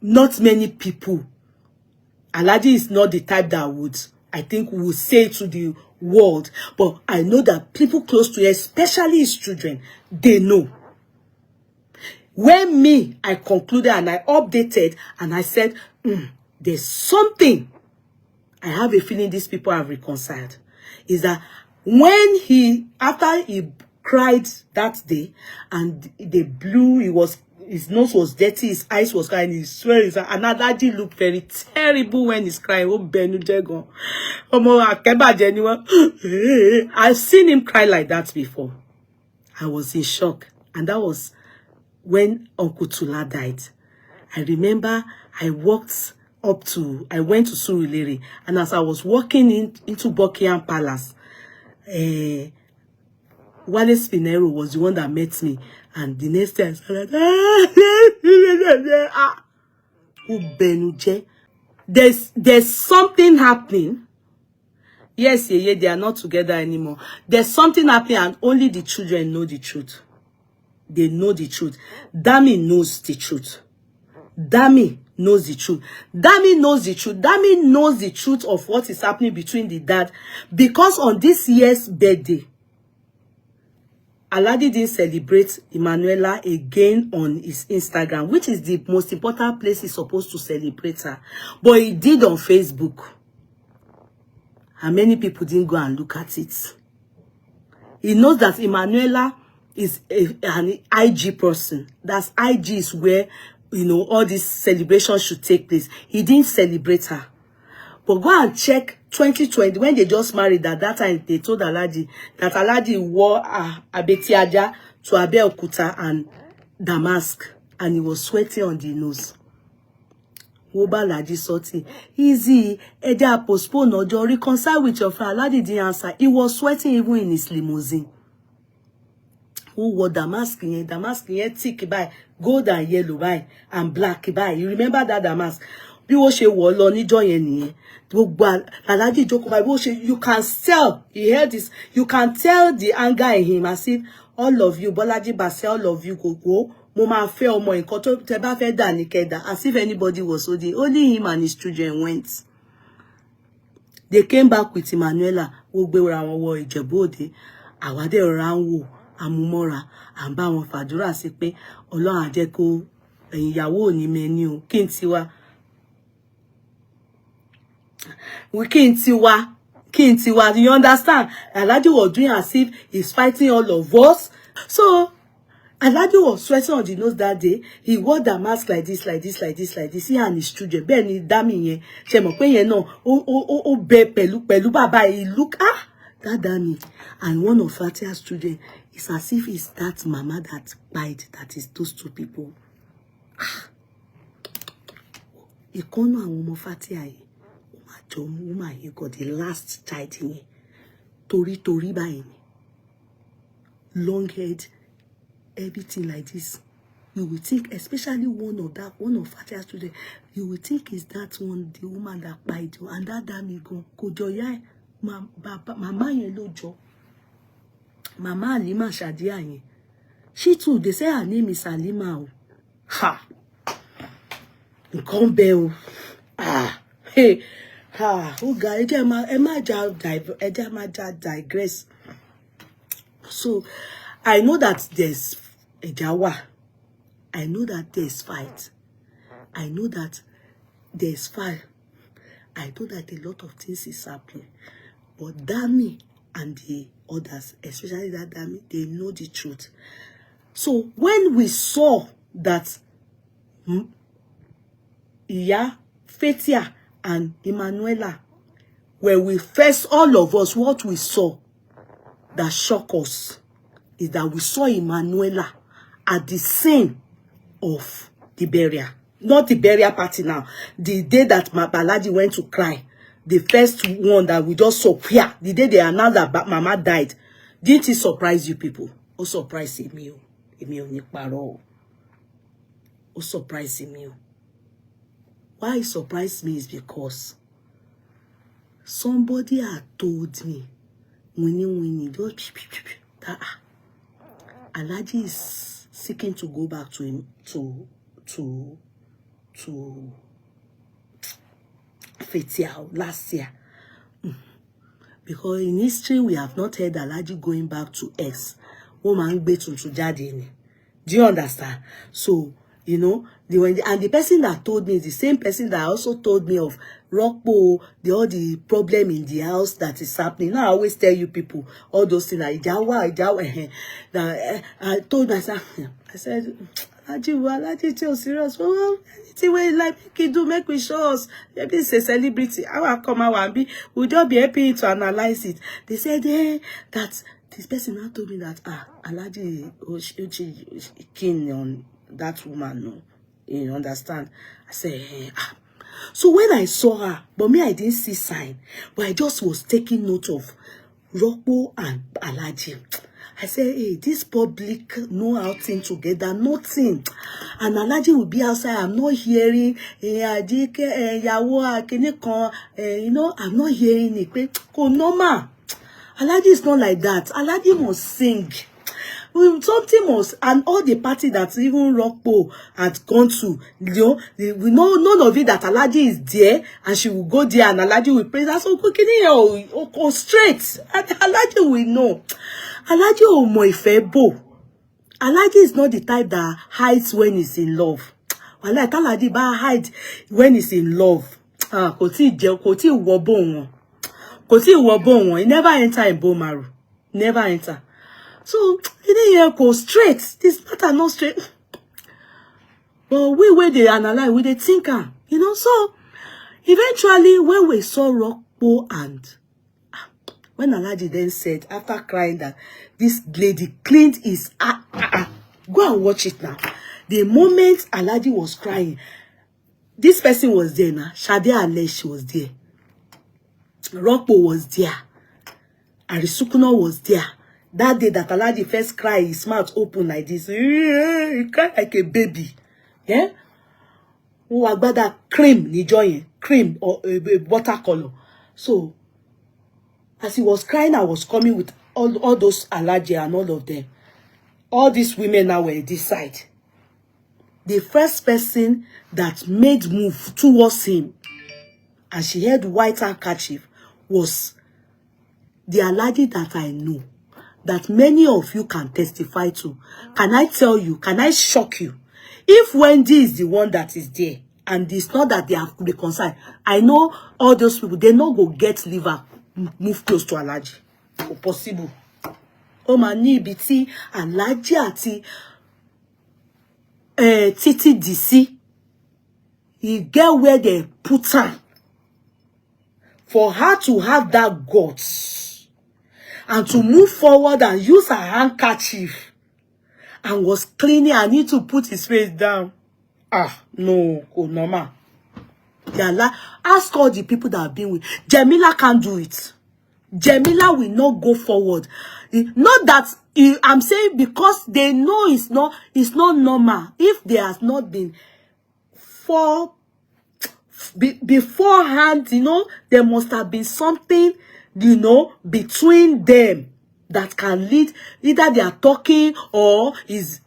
not many people, Alhaji is not the type that would, I think, will say to the world, but I know that people close to her, especially his children, they know. When I concluded and I updated and I said, there's something, I have a feeling these people have reconciled. Is that when after he cried that day and they blew, his nose was dirty, his eyes was crying, his swearing, and Alhaji looked very terrible when he's crying. Oh, Benujegon. I've seen him cry like that before. I was in shock. And that was when Uncle Tula died. I remember I went to Surulere, and as I was walking into Buckingham Palace, Wale Spinero was the one that met me, and the next time I said, there's something happening. Yes, they are not together anymore. There's something happening, and only the children know the truth. They know the truth. Dami knows the truth. Dami knows the truth. Dami knows the truth. Dami knows the truth of what is happening between the dad. Because on this year's birthday, Alhaji didn't celebrate Emmanuella again on his Instagram, which is the most important place he's supposed to celebrate her. But he did on Facebook. And many people didn't go and look at it. He knows that Emmanuella is an IG person. That's IG is where, you know, all these celebrations should take place. He didn't celebrate her. But go and check 2020, when they just married, that time they told Alhaji that Alhaji wore Abetiaja to Abeokuta and Damask, and he was sweating on the nose. Woba Alhaji sorting. Easy, Eja postpone or reconcile with your friend. Alhaji didn't answer. He was sweating even in his limousine. who wore damask thick by gold and yellow by and black by. You remember that damask? Bí wọ́n ṣe wọ̀ lọ níjọ́ yẹn nìyẹn. Gbogbo Alhaji jókòó by bó ṣe, you can tell, he heard this, you can tell the anger in him as if all of you, Bolaji Base, all of you go, mo máa fẹ́ ọmọ nǹkan tó tẹ́ bá fẹ́ dà ní kẹ́dà, as if anybody was holding. Only him and his children went. They came back with Emmanuella, who gbé ra wọn wọ Ìjẹ̀bú Òde. Àwa dẹ̀ rọra ń wò, àmúmọ́ra, à ń bá wọn fàdúrà sí pé Ọlọ́run á jẹ́ kó ẹ̀yin ìyàwó ò ní mẹ́ni o. Kí n tiwa, you understand? Alhaji was doing as if he's fighting all of us. So Alhaji was sweating on the nose that day. He wore the mask like this. He and his children. Bẹ́ẹ̀ ni dami yẹn. Ṣé mọ̀ pé yẹn náà ó bẹ pẹ̀lú bàbá. He look, that dami. And one of Fathia's children is as if it's that mama that died. That is those two people. Ìkànnà àwọn ọmọ Fathia yìí. Woman, you got the last child in it. Tori báyìí. Long head, everything like this. You will think, especially one of Fathia's children, you will think is that one, the woman that died you, and that damn go joya, mama yen lojo. Mama Alima Shadia yen. She too, they say her name is Alima. Ha! Nkan be o. Hey. Oh God, digress. So, I know that there's a Jawa. I know that there's fight. I know that there's fire. I know that a lot of things is happening. But Dami and the others, especially that Dami, they know the truth. So, when we saw that Fathia and Emmanuella, where we first, all of us, what we saw that shocked us is that we saw Emmanuella at the scene of the burial. Not the burial party now. The day that Alhaji went to cry. The first one that we just saw here. The day they announced that Mama died. Didn't it surprise you people? Oh, surprise me. Oh, surprise me. Why it surprised me is because somebody had told me when that Alhaji is seeking to go back to him to Fathia last year. Because in history we have not heard Alhaji going back to ex. Woman gbe tuntun jáde ni. Do you understand? So, you know, and the person that told me is the same person that also told me of Rockpo, all the problem in the house that is happening. Now I always tell you people all those things like Ijawa. I told myself, I said, Alhaji too serious. Well, anything we like make we show us. Maybe it's a celebrity. I will come out and we'll just be happy to analyze it. They said that this person now told me that Alhaji was keen on that woman. No, you understand? I said, So when I saw her, but me, I didn't see sign, but I just was taking note of Rockpo and Alhaji. I said, hey, this public no outing together, nothing. And Alhaji will be outside. I'm not hearing, I'm not hearing it. Normal. Alhaji is not like that. Alhaji must sing. Something must, and all the party that even Rockpo had gone to, we know none of it that Alhaji is there, and she will go there, and Alhaji will praise her. So go straight, and Alhaji will know. Alhaji Omo Ifebo. Alhaji is not the type that hides when he's in love. Wallahi, Alhaji ba hide when he's in love. Koti wobon. He never enter in Bomaru. Never enter. So, he didn't go straight. This matter not straight. But we they analyze, we they think, so eventually when we saw Rockpo and when Alhaji then said, after crying, that this lady cleaned his go and watch it now. The moment Alhaji was crying, this person was there now. Shadia Alesh was there. Rockpo was there. Arisukuna was there. That day that Alhaji first cry, his mouth open like this. He cried like a baby. Yeah? Who agbada cream ni joy, cream or watercolor. So as he was crying, I was coming with all those Alhaji and all of them. All these women now were this side. The first person that made move towards him, and she had white handkerchief, was the Alhaji that I know, that many of you can testify to. Can I tell you? Can I shock you? If Wendy is the one that is there, and it's not that they have reconciled, I know all those people, they no go get liver, move close to Alhaji. Possible. Oh mani biti Alhaji ati Titi DC. He get where they put her for her to have that guts and to move forward and use her handkerchief and was cleaning. I need to put his face down. Ah, no, oh, normal. Ask all the people that have been with. Jemila can't do it. Jemila will not go forward. Not that I'm saying because they know it's not normal. If there has not been beforehand, there must have been something, between them that can lead. Either they are talking or is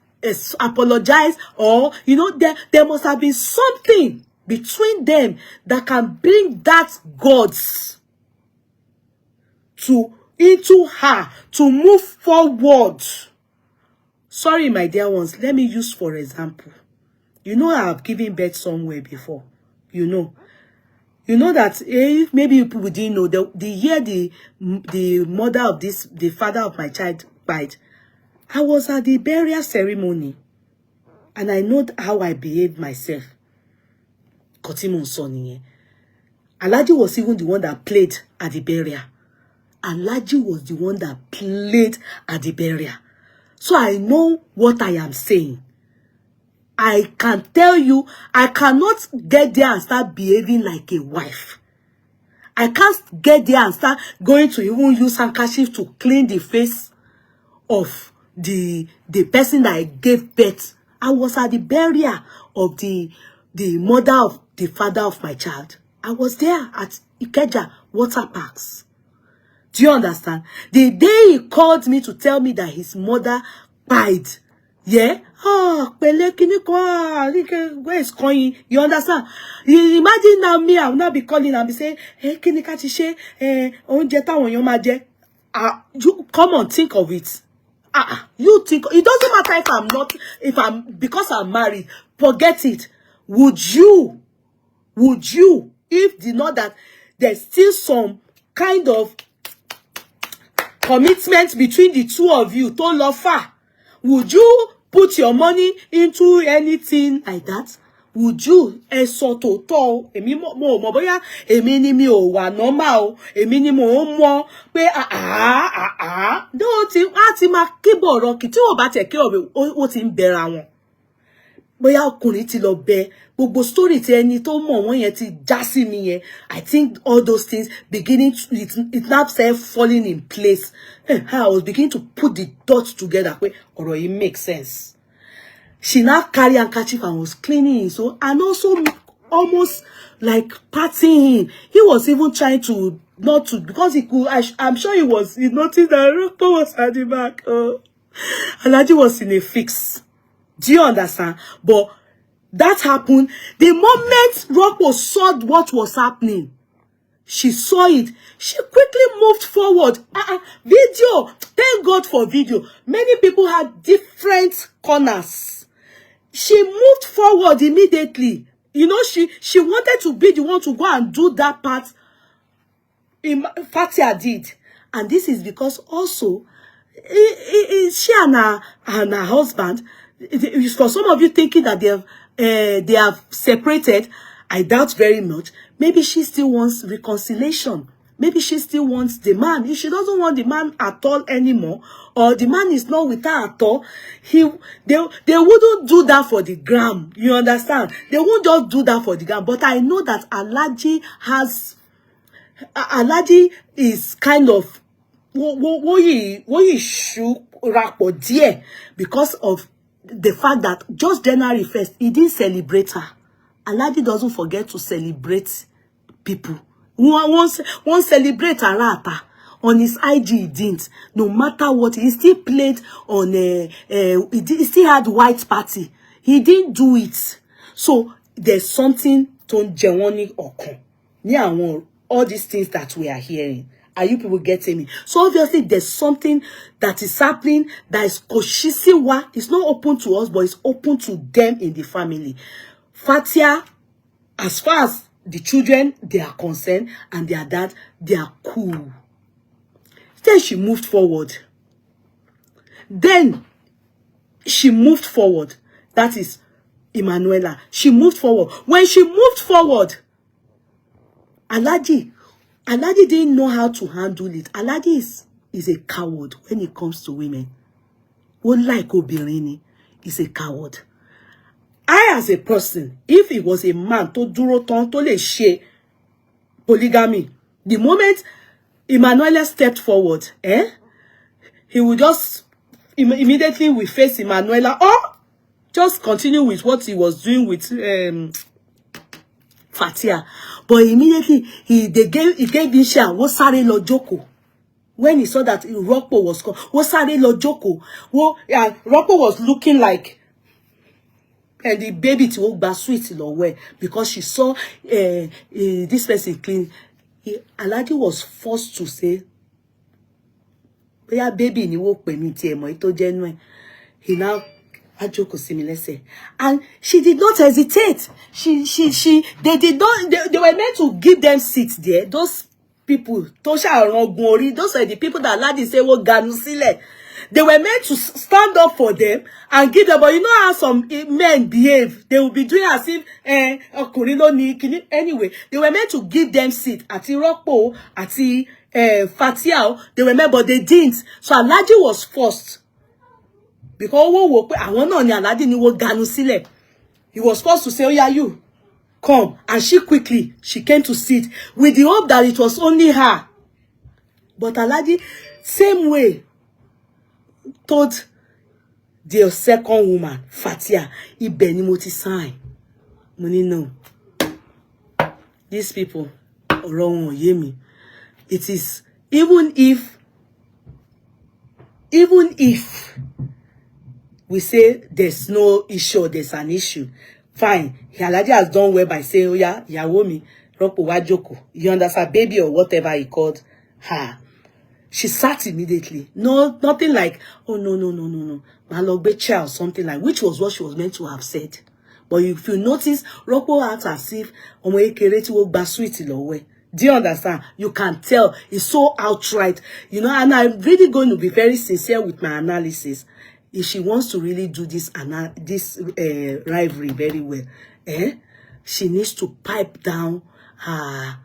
apologize, or there must have been something between them that can bring that gods into her to move forward. Sorry, my dear ones, let me use for example. I have given birth somewhere before. You know that maybe people didn't know the year the mother of the father of my child died, I was at the burial ceremony, and I know how I behaved myself. Kotimun Sonny. Alhaji was even the one that played at the burial. Alhaji was the one that played at the burial. So I know what I am saying. I can tell you, I cannot get there and start behaving like a wife. I can't get there and start going to even use handkerchief to clean the face of the person that I gave birth. I was at the burial of the mother of the father of my child. I was there at Ikeja Water Parks. Do you understand? The day he called me to tell me that his mother died, yeah? Where is going? You understand? Imagine now me, I will not be calling and be saying, hey, you come on, think of it. You think it doesn't matter if I'm because I'm married, forget it. Would you, if not that there's still some kind of commitment between the two of you, to love her, would you put your money into anything like that? Would you? Èmi mo bóyá èmi ni mi ò wà normal, èmi ni mo mọ̀ pé no ti ma kiboro ki tí ó bá te ki ó ti ń bẹ̀ra wọn. Bóyá ọkùnrin ti lọ bẹ gbogbo story tí ẹni tó mọ̀ wọ́n yẹn ti já sí mi yẹn. I think all those things beginning to, it now started falling in place. I was beginning to put the dots together. Pé ọ̀rọ̀ yìí make sense. She now carried handkerchief and was cleaning him. So, and also almost like patting him. He was even trying to not to, because he could. I'm sure he noticed that Rocco was at the back. Alhaji was in a fix. Do you understand? But that happened the moment Rocco saw what was happening. She saw it. She quickly moved forward. Video. Thank God for video. Many people had different corners. She moved forward immediately. She wanted to be the one to go and do that part. Fathia did. And this is because also, she and her husband, for some of you thinking that they have separated, I doubt very much. Maybe she still wants reconciliation. Maybe she still wants the man. If she doesn't want the man at all anymore, or the man is not with her at all, they wouldn't do that for the gram. You understand? They won't just do that for the gram. But I know that Alhaji is kind of wo shoe rapo dear because of the fact that just January 1st, he didn't celebrate her. Alhaji doesn't forget to celebrate people. One celebrate Arata. On his IG, he didn't. No matter what, he still played on he still had white party. He didn't do it. So there's something to Jewoni Okon. Yeah, all these things that we are hearing. Are you people getting me? So obviously there's something that is happening that is Koshisiwa. It's not open to us, but it's open to them in the family. Fathia, as far as the children, they are concerned, and their dad, they are cool. Then she moved forward. Then she moved forward. That is Emmanuella. She moved forward. When she moved forward, Alhaji didn't know how to handle it. Alhaji is a coward when it comes to women. Unlike Obirini, is a coward. I, as a person, if it was a man to duro ton to le she polygamy, the moment Emmanuella stepped forward, he would just immediately face Emmanuella, or just continue with what he was doing with Fathia. But immediately he gave Isha wo sare lo joko. When he saw that Rocco was called, wo sare lo joko. Rocco was looking like and the baby to walk back sweet way because she saw this person clean. Alhaji was forced to say, "Yeah, baby, ni wo pe mi ti e mo ito genuine." He now ajoko similese, and she did not hesitate. They did not. They were meant to give them seats there. Those people, Tosha Rongbori, those are the people that Alhaji say wo ganu sile. They were meant to stand up for them and give them, but you know how some men behave. They will be doing as if, anyway, they were meant to give them seat. Ati Rokpo, ati Fathia, they were meant, but they didn't. So Alhaji was forced. Because he was forced to say, "Oh yeah, you, come." And she came to sit with the hope that it was only her. But Alhaji, same way, told the second woman, Fathia, ibẹ̀ ni mo ti sign. Money no. These people, ọ̀rọ̀ wọn ò yé mi. It is, even if we say there's no issue, there's an issue, fine. Alhaji has done well by saying, "Oh yeah, ìyàwó mi, rọ́pò wá jókòó." You understand, baby or whatever he called her. She sat immediately. No, nothing like, "Oh, no. Malogbe child," something like, which was what she was meant to have said. But if you notice, Rocco acts as if Omo Yeye Kudi will be sweet in a way. Do you understand? You can tell. It's so outright. You know, and I'm really going to be very sincere with my analysis. If she wants to really do this rivalry very well, she needs to pipe down her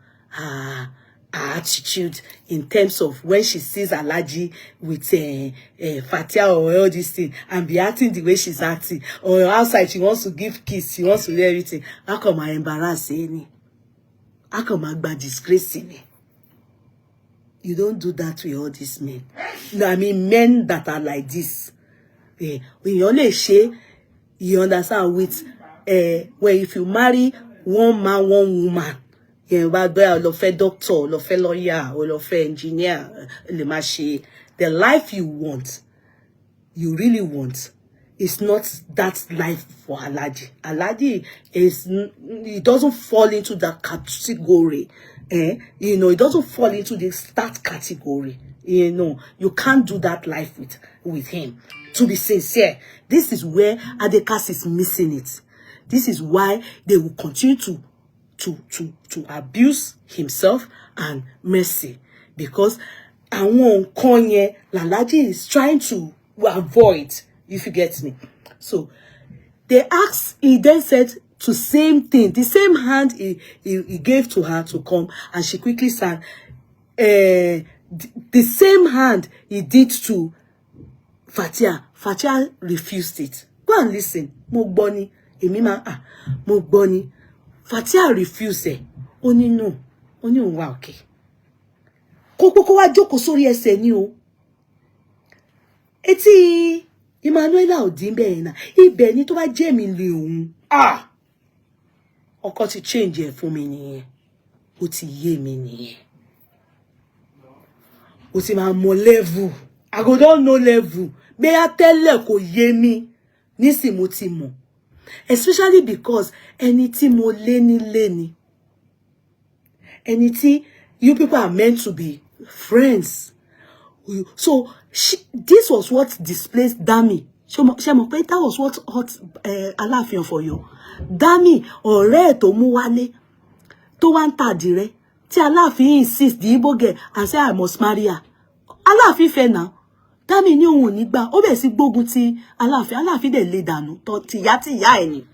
attitude in terms of when she sees Alhaji with Fathia or all these things and be acting the way she's acting, or outside she wants to give kiss, she wants to do everything. How come I embarrass any? How come I bad disgrace any? You don't do that with all these men. No, I mean men that are like this. When you only share, you understand with where if you marry one man, one woman, yeah, but lo fe doctor, lo fe lawyer, or lo fe engineer, the life you want, you really want, is not that life for Alhaji. Alhaji he doesn't fall into that category. You know, it doesn't fall into that category. You know, you can't do that life with him. To be sincere, this is where Adekas is missing it. This is why they will continue to abuse himself and Mercy, because Awon Konye Alhaji is trying to avoid, if you get me. So they asked, he then said to same thing, the same hand he gave to her to come, and she quickly sang. The same hand he did to Fathia. Fathia refused it. Go and listen. Mo gbọ́ ni, mo gbọ́ ni. Fathia refused it. Oni no. Oni wa okay. kó wá jókòó sórí ẹsẹ̀ ni o. Etí Emmanuella ò dín bẹ́ẹ̀ náà. Ibẹ̀ ni tó bá jẹ́ mi lè òun. Ọkọ ti change ẹ̀ fún mi nìyẹn. Ó ti yé mi nìyẹn. Ó ti máa mọ level. I go don't know level. Bẹ́ẹ̀ tẹ́lẹ̀ kò yé mi. Nísìn mo ti mọ̀. Especially because ẹni tí mo lé nílé ni. Ẹni tí you people are meant to be friends. So this was what displaced Dami. That was what hurt Aláàfin for you. Dami ọ̀rẹ́ ẹ̀ tó mú wálé tó wá ń tàdírẹ́ tí Aláàfin insist the Igbo girl and say I must marry her. Aláàfin fẹ́ náà. Dami ní òun ò ní gbà. Ó bẹ̀ sí gbógun ti Aláàfin. Aláàfin dẹ̀ lé dànù tó tìyá ẹ̀ ni.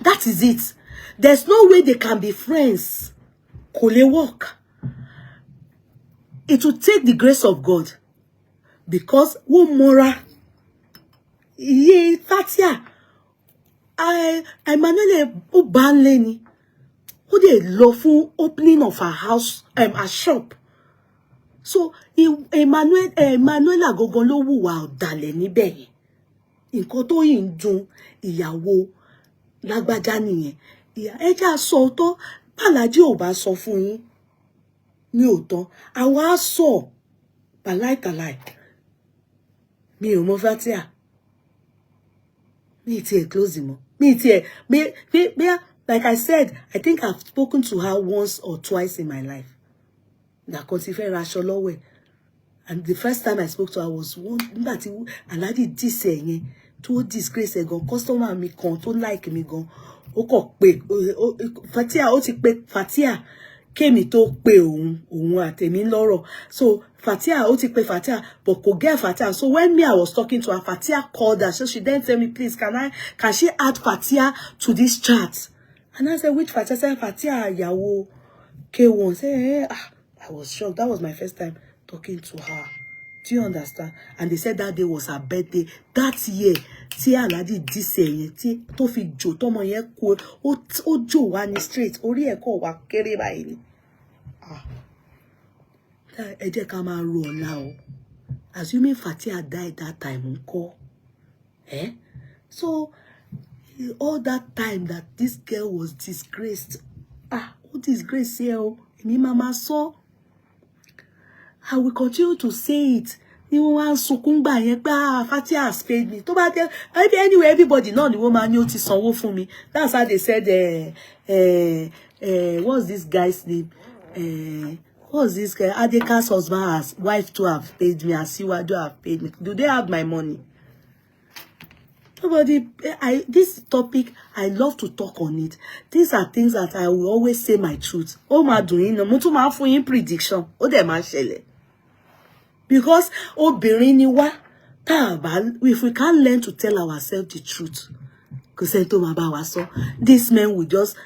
That is it. There's no way they can be friends. Kò lè work. It will take the grace of God. Because Mora Fathia Emmanuella ó bá ń lé ni. Ó dẹ̀ lọ fún opening of her house, her shop. So Emmanuella gogo ló wùwà ọ̀dàlẹ̀ níbẹ̀ yẹn. Nǹkan tó yìí ń dùn ìyàwó lágbájá nìyẹn. Ẹ já sọ tó Bàlájí ò bá sọ fún yín ní òótọ́. Àwa sọ bàláìkàláì. Mi ò mọ Fathia. Mi ti close mo. Like I said, I think I've spoken to her once or twice in my life. That consider raṣọ lọ́wọ́ ẹ̀. And the first time I spoke to her was one nígbà tí Alhaji dìsẹ̀ yẹn tó disgrace ẹ̀ gan, customer mi kan tó like mi gan. Ó kọ̀ pé Fathia ó ti pé Fathia kémi tó pé òun àtèmi lọ́rọ̀. So Fathia ó ti pé Fathia but kò get Fathia. So when I was talking to her, Fathia called her. So she then tell me, please, can she add Fathia to this chat? And I said, which Fathia? I said, Fathia Iyawo K1. Say, I was shocked. That was my first time talking to her. Do you understand? And they said that day was her birthday. That year, tí Alhaji dìsẹ̀ yẹn tí tó fi jò tọ́mọ yẹn kú ó jò wá ní straight orí ẹ̀ kọ̀ wá kéré báyìí ni. Ẹ jẹ́ ká máa ro ọ̀la o. Assuming Fathia died that time ńkọ́. So all that time that this girl was disgraced. Ó disgrace here o. Èmi mama sọ. I will continue to say it. Ni wọ́n wá sunkún gbà yẹn pé Fathia has paid me. Tó bá dé anyway everybody náà ni wọ́n máa ní ó ti sanwó fún mi. That's how they said what's this guy's name? What's this guy? Adeka's husband wife to have paid me. Asiwaju have paid me. Do they have my money? Nobody. This topic, I love to talk on it. These are things that I will always say my truth. Oh my doing no mo tún máa fún yín prediction. Ó dẹ̀ máa ṣẹlẹ̀. Because obìnrin ni wá if we can't learn to tell ourselves the truth, kò sẹ́ni tó máa bá wa sọ. This man will just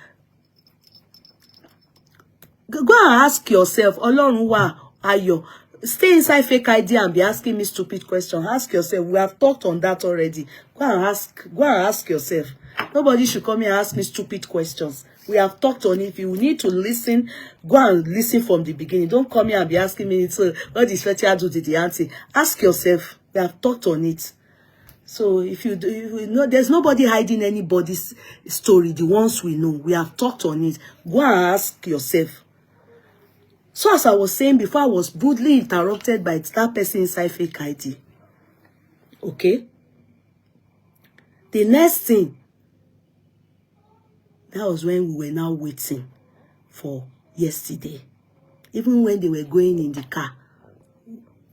go and ask yourself, Ọlọ́run wà ayọ̀. Stay inside fake ID and be asking me stupid questions. Ask yourself. We have talked on that already. Go and ask yourself. Nobody should come here and ask me stupid questions. We have talked on it. If you need to listen, go and listen from the beginning. Don't come here and be asking me, so what is Fathia do to the auntie? Ask yourself. We have talked on it. So if you know, there's nobody hiding anybody's story. The ones we know, we have talked on it. Go and ask yourself. So as I was saying before, I was brutally interrupted by that person inside fake ID. Okay? The next thing, that was when we were now waiting for yesterday. Even when they were going in the car,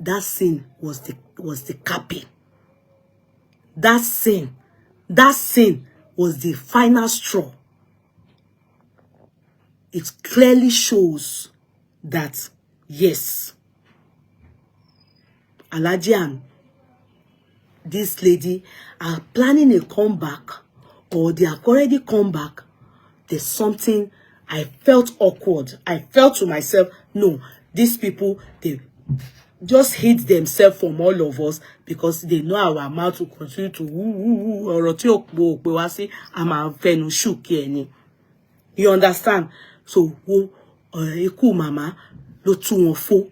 that scene was the capping. That scene was the final straw. It clearly shows that, yes, Alhaji and this lady are planning a comeback, or they have already come back. There's something I felt awkward. I felt to myself, no, these people, they just hate themselves from all of us because they know our mouth will continue to you understand? So ikú mama ló tú wọn fó.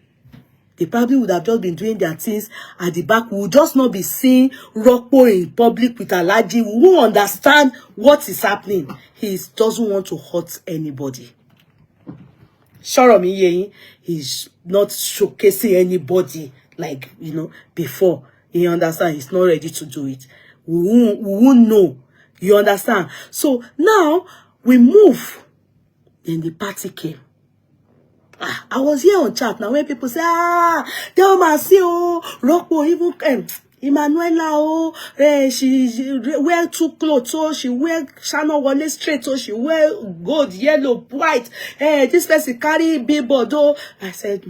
They probably would have just been doing their things at the back. We would just not be seeing Rokpo in public with Alhaji. We won't understand what is happening. He doesn't want to hurt anybody. Sure, me yeye, he's not showcasing anybody like, you know, before. You understand? He's not ready to do it. We won't know. You understand? So now we move. Then the party came. I was here on chat now when people say, they all see, Rokpo even Emmanuella, she wear two clothes, so she wear Shana Wale straight, so she wear gold, yellow, white. This person carry billboard. I said,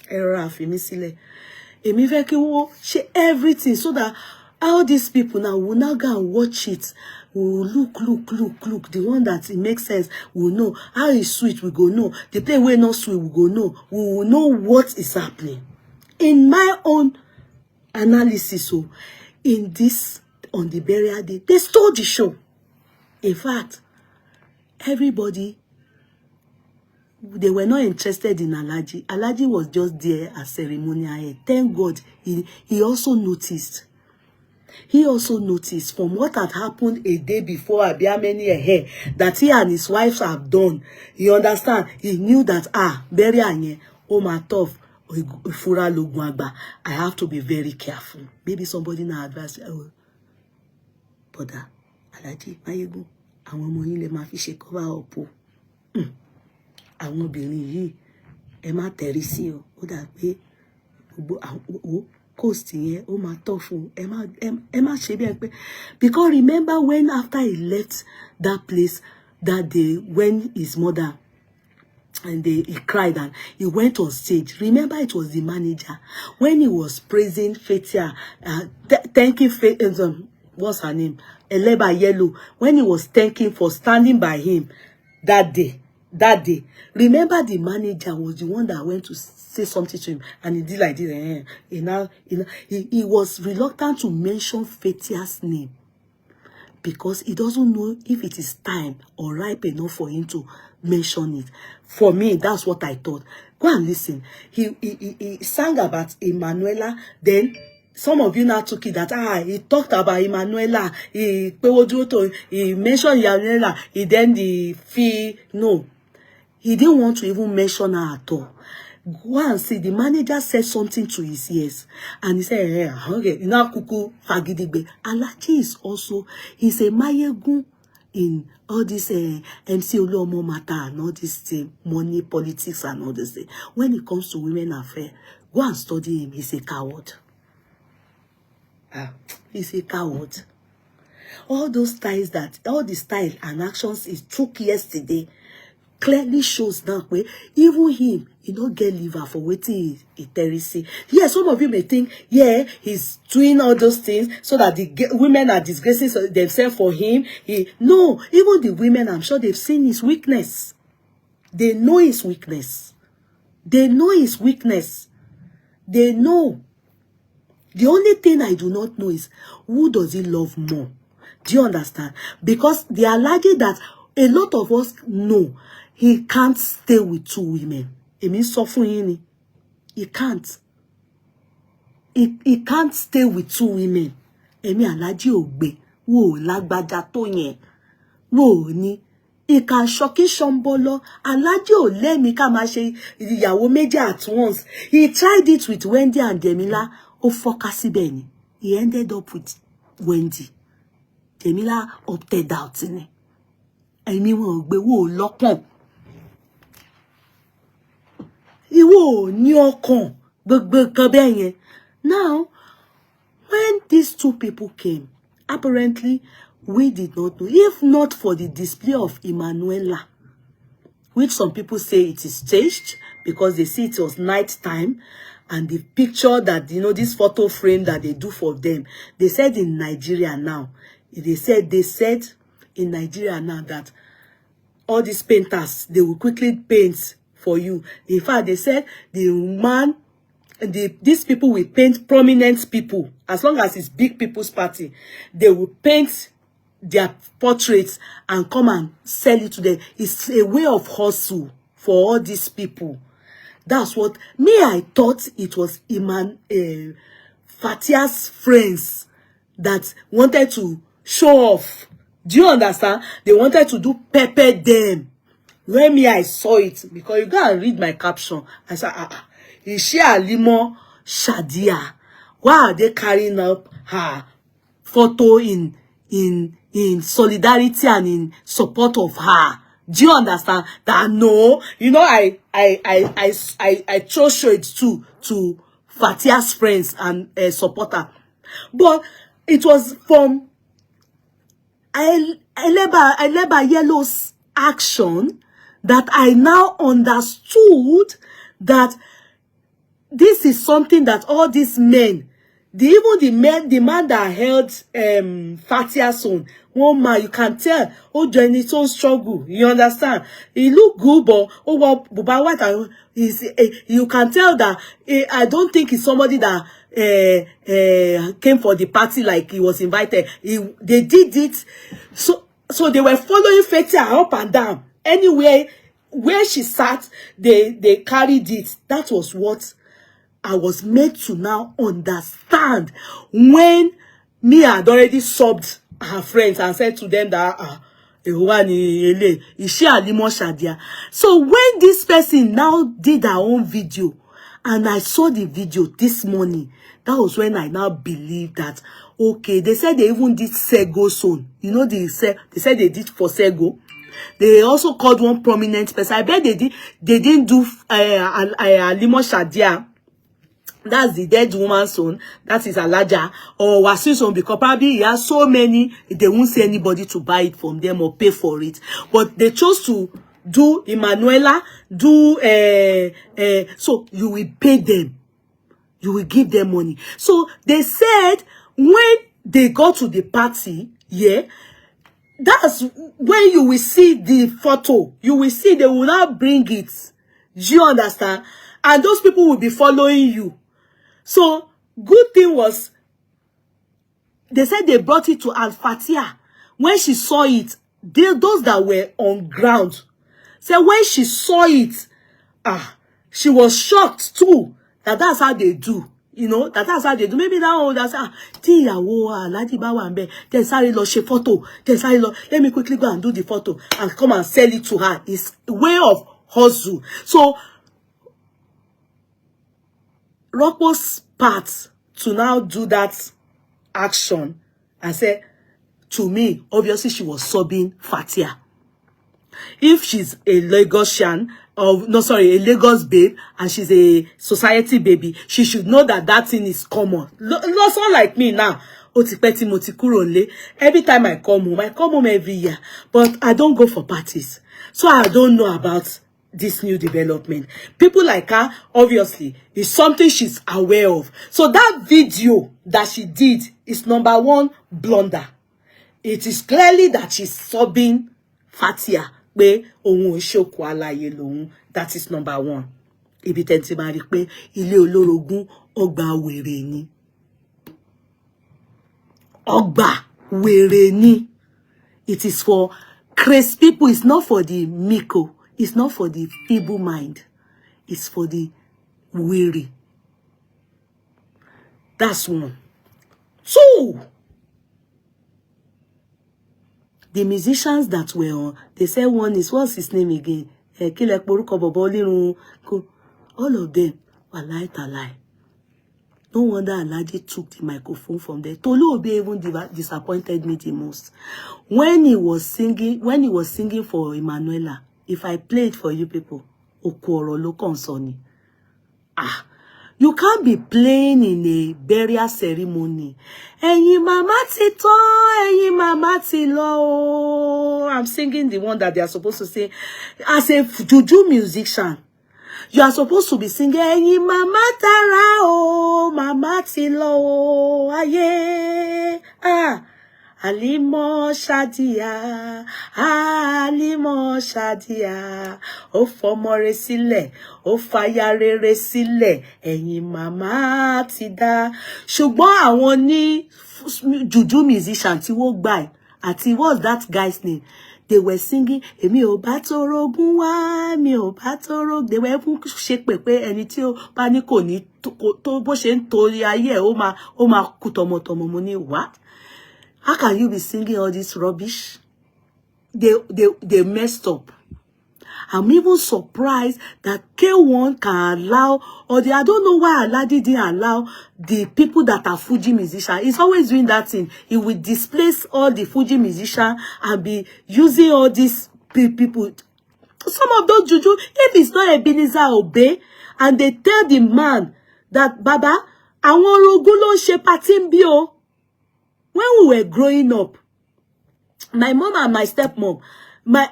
error, she everything so that all these people now will now go and watch it. We'll look. The one that it makes sense, we'll know. How it's sweet, we go know. The play way not sweet, we go know. We will know what is happening. In my own analysis, so in this, on the burial day, they stole the show. In fact, everybody, they were not interested in Alhaji. Alhaji was just there as ceremonial. Thank God, he also noticed. He also noticed from what had happened a day before Abiameni that he and his wives have done. You understand? He knew that, bury anye, my tough, fura logwagba. I have to be very careful. Maybe somebody now advised, brother, Alhaji, Mayegun, àwọn ọmọ yín lè máa fi ṣe cover up o. Àwọn obìnrin yìí, ẹ má tẹ̀rí sí o. Ó dà pé gbogbo coast here, my tough, Emma Shebi. Because remember when after he left that place that day, when his mother and he cried and he went on stage. Remember, it was the manager when he was praising Fathia, thanking what's her name, Eleba Yellow, when he was thanking for standing by him that day. Remember, the manager was the one that went to say something to him, and he did like this. He was reluctant to mention Fathia's name because he doesn't know if it is time or ripe enough for him to mention it. For me, that's what I thought. Go and listen. He sang about Emmanuella. Then some of you now took it that he talked about Emmanuella. He mentioned Emmanuella. He then the fee. No. He didn't want to even mention her at all. Go and see, the manager said something to his ears. And he said, okay, now kuku fagidigbe. Alhaji is also, he's a Mayegun in all this MC Oluomo matter and all this money, politics and all this thing. When it comes to women affairs, go and study him. He's a coward. He's a coward. All those styles all the style and actions he took yesterday clearly shows now where even him, he don't get liver for waiting he terrorisy. Yeah, some of you may think, yeah, he's doing all those things so that the women are disgracing themselves for him. No, even the women, I'm sure they've seen his weakness. They know his weakness. They know his weakness. They know. The only thing I do not know is who does he love more? Do you understand? Because the Alhaji that a lot of us know, he can't stay with two women. It means suffering. He can't. He can't stay with two women. Emi Alhaji ogbe. Wo lágbájá tó yẹn. Wo ni. He can shocky shombolo. Alhaji o let me ká máa ṣe ìyàwó méjì at once. He tried it with Wendy and Jemila. O focus síbẹ̀. He ended up with Wendy. Jemila opted out in it. Emi won ogbe wo lọ́kàn. Iwo ní ọkàn gbogbo kan bẹ́ẹ̀ yẹn. Now, when these two people came, apparently we did not know. If not for the display of Emmanuella, which some people say it is staged because they see it was night time, and the picture that, you know, this photo frame that they do for them, they said in Nigeria now, they said in Nigeria now that all these painters, they will quickly paint for you. In fact, they said these people will paint prominent people. As long as it's big people's party, they will paint their portraits and come and sell it to them. It's a way of hustle for all these people. That's what me, I thought it was Fathia's friends that wanted to show off. Do you understand? They wanted to do pepper them. When me, I saw it, because you go and read my caption. I said, is she Alimo Shadia? Why are they carrying up her photo in solidarity and in support of her? Do you understand that? No, you know, I throw shade to Fathia's friends and supporter, but it was from Eleba Yellow's action that I now understood that this is something that all these men, the man that held Fathia's son, one man, you can tell, oh, Jenny so struggle. You understand? He look good, but what you can tell that I don't think he's somebody that came for the party like he was invited. They did it, so they were following Fathia up and down. Anyway, where she sat, they carried it. That was what I was made to now understand when me had already subbed her friends and said to them that is she Alimo Shadia? So when this person now did her own video and I saw the video this morning, that was when I now believed that, okay, they said they even did Sego son. You know, they said they did for Sego. They also called one prominent person. I bet they didn't do Alimo Shadia. That's the dead woman's son. That is Alaja or Wasiu's son, because probably he has so many, they won't see anybody to buy it from them or pay for it. But they chose to do Emmanuella, so you will pay them. You will give them money. So they said when they go to the party, yeah, that's when you will see the photo. You will see they will not bring it. Do you understand? And those people will be following you. So, good thing was, they said they brought it to Fathia. When she saw it, those that were on ground, said when she saw it, she was shocked too. That's how they do. You know, that's how they do. Maybe that old, that's then sorry, she photo. Then sorry, let me quickly go and do the photo and come and sell it to her. It's a way of hustle. So, Rocco's part to now do that action and say, to me, obviously she was subbing Fathia. If she's a Lagosian, or no, sorry, a Lagos babe, and she's a society baby, she should know that that thing is common. Not someone like me now. Every time I come home every year, but I don't go for parties. So I don't know about this new development. People like her, obviously, is something she's aware of. So that video that she did is number one blunder. It is clearly that she's subbing Fathia. That is number one. Ibi tenti ma ri pe ile olorogun ogba were ni. Ogba were ni. It is for crazy people. It's not for the miko. It's not for the feeble mind. It's for the weary. That's one. Two. The musicians that were on, they said one is, what's his name again? All of them were lie. No wonder Alhaji took the microphone from there. Tolu Obe even disappointed me the most. When he was singing for Emmanuella, if I play it for you people, you can't be playing in a burial ceremony. Ẹ̀yin mama ti tán, ẹ̀yin mama ti lọ. I'm singing the one that they are supposed to sing. As a juju musician, you are supposed to be singing, ẹ̀yin mama tara o, mama ti lọ, ayé, Alimo Shadia, Alimo Shadia, ó fọmọ rẹ̀ sílẹ̀, ó fàyà rere sílẹ̀, ẹ̀yin màmá ti dá. Ṣùgbọ́n àwọn ní juju musician tí wọ́n gbà what's that guy's name? They were singing, Emi o ba torogun wa, mi o ba torog. They were even shake pepe, ẹni tí ó bá ní kò ní tó bó ṣe ń torí ayé ó máa kú tọmọtọmọ. Mo ní, what? How can you be singing all this rubbish? They messed up. I'm even surprised that K1 can allow, or I don't know why Aladi didn't allow the people that are Fuji musicians. He's always doing that thing. He will displace all the Fuji musicians and be using all these people. Some of those juju, if it's not Ebenezer Obey, and they tell the man that, Baba, àwọn orogun ló ṣe party nbi o. When we were growing up, my mom and my stepmom, my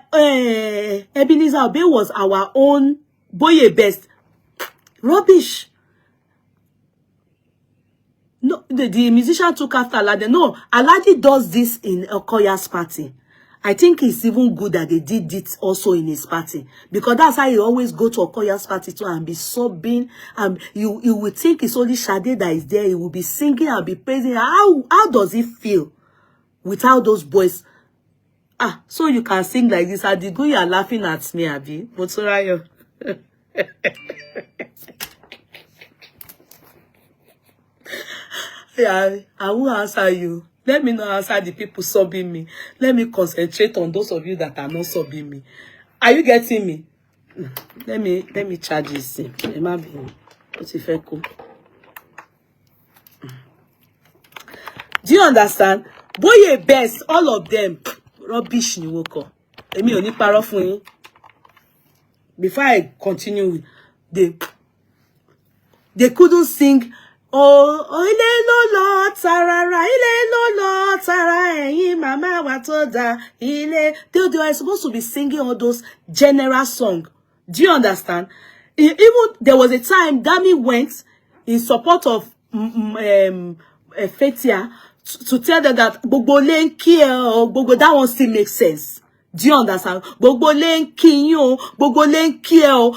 Ebenezer Obey was our own boy best. Rubbish. No, the musician took after Alade. No, Alade does this in Okoya's party. I think it's even good that they did it also in his party, because that's how you always go to Okoya's party too and be sobbing, and you will think it's only Sade that is there. He will be singing and be praising. How does it feel without those boys? So you can sing like this. Adigun, you are laughing at me, Abi. Motorayo. Yeah, I will answer you. Let me not answer the people subbing me. Let me concentrate on those of you that are not subbing me. Are you getting me? Let me charge this. Emma, what's if I go? Do you understand? Boye best, all of them. Rubbish ni woko. Emi ò ní parọ́ fún yín. Before I continue, they couldn't sing. Ilé ló lọ tarara, ilé ló lọ tara, ẹ̀yin mama wa tó dá ilé. They were supposed to be singing all those general songs. Do you understand? Even there was a time Dami went in support of Fathia to tell them that gbogbo le nki o, gbogbo, that one still makes sense. Do you understand? Gbogbo le nki o, gbogbo le nki o,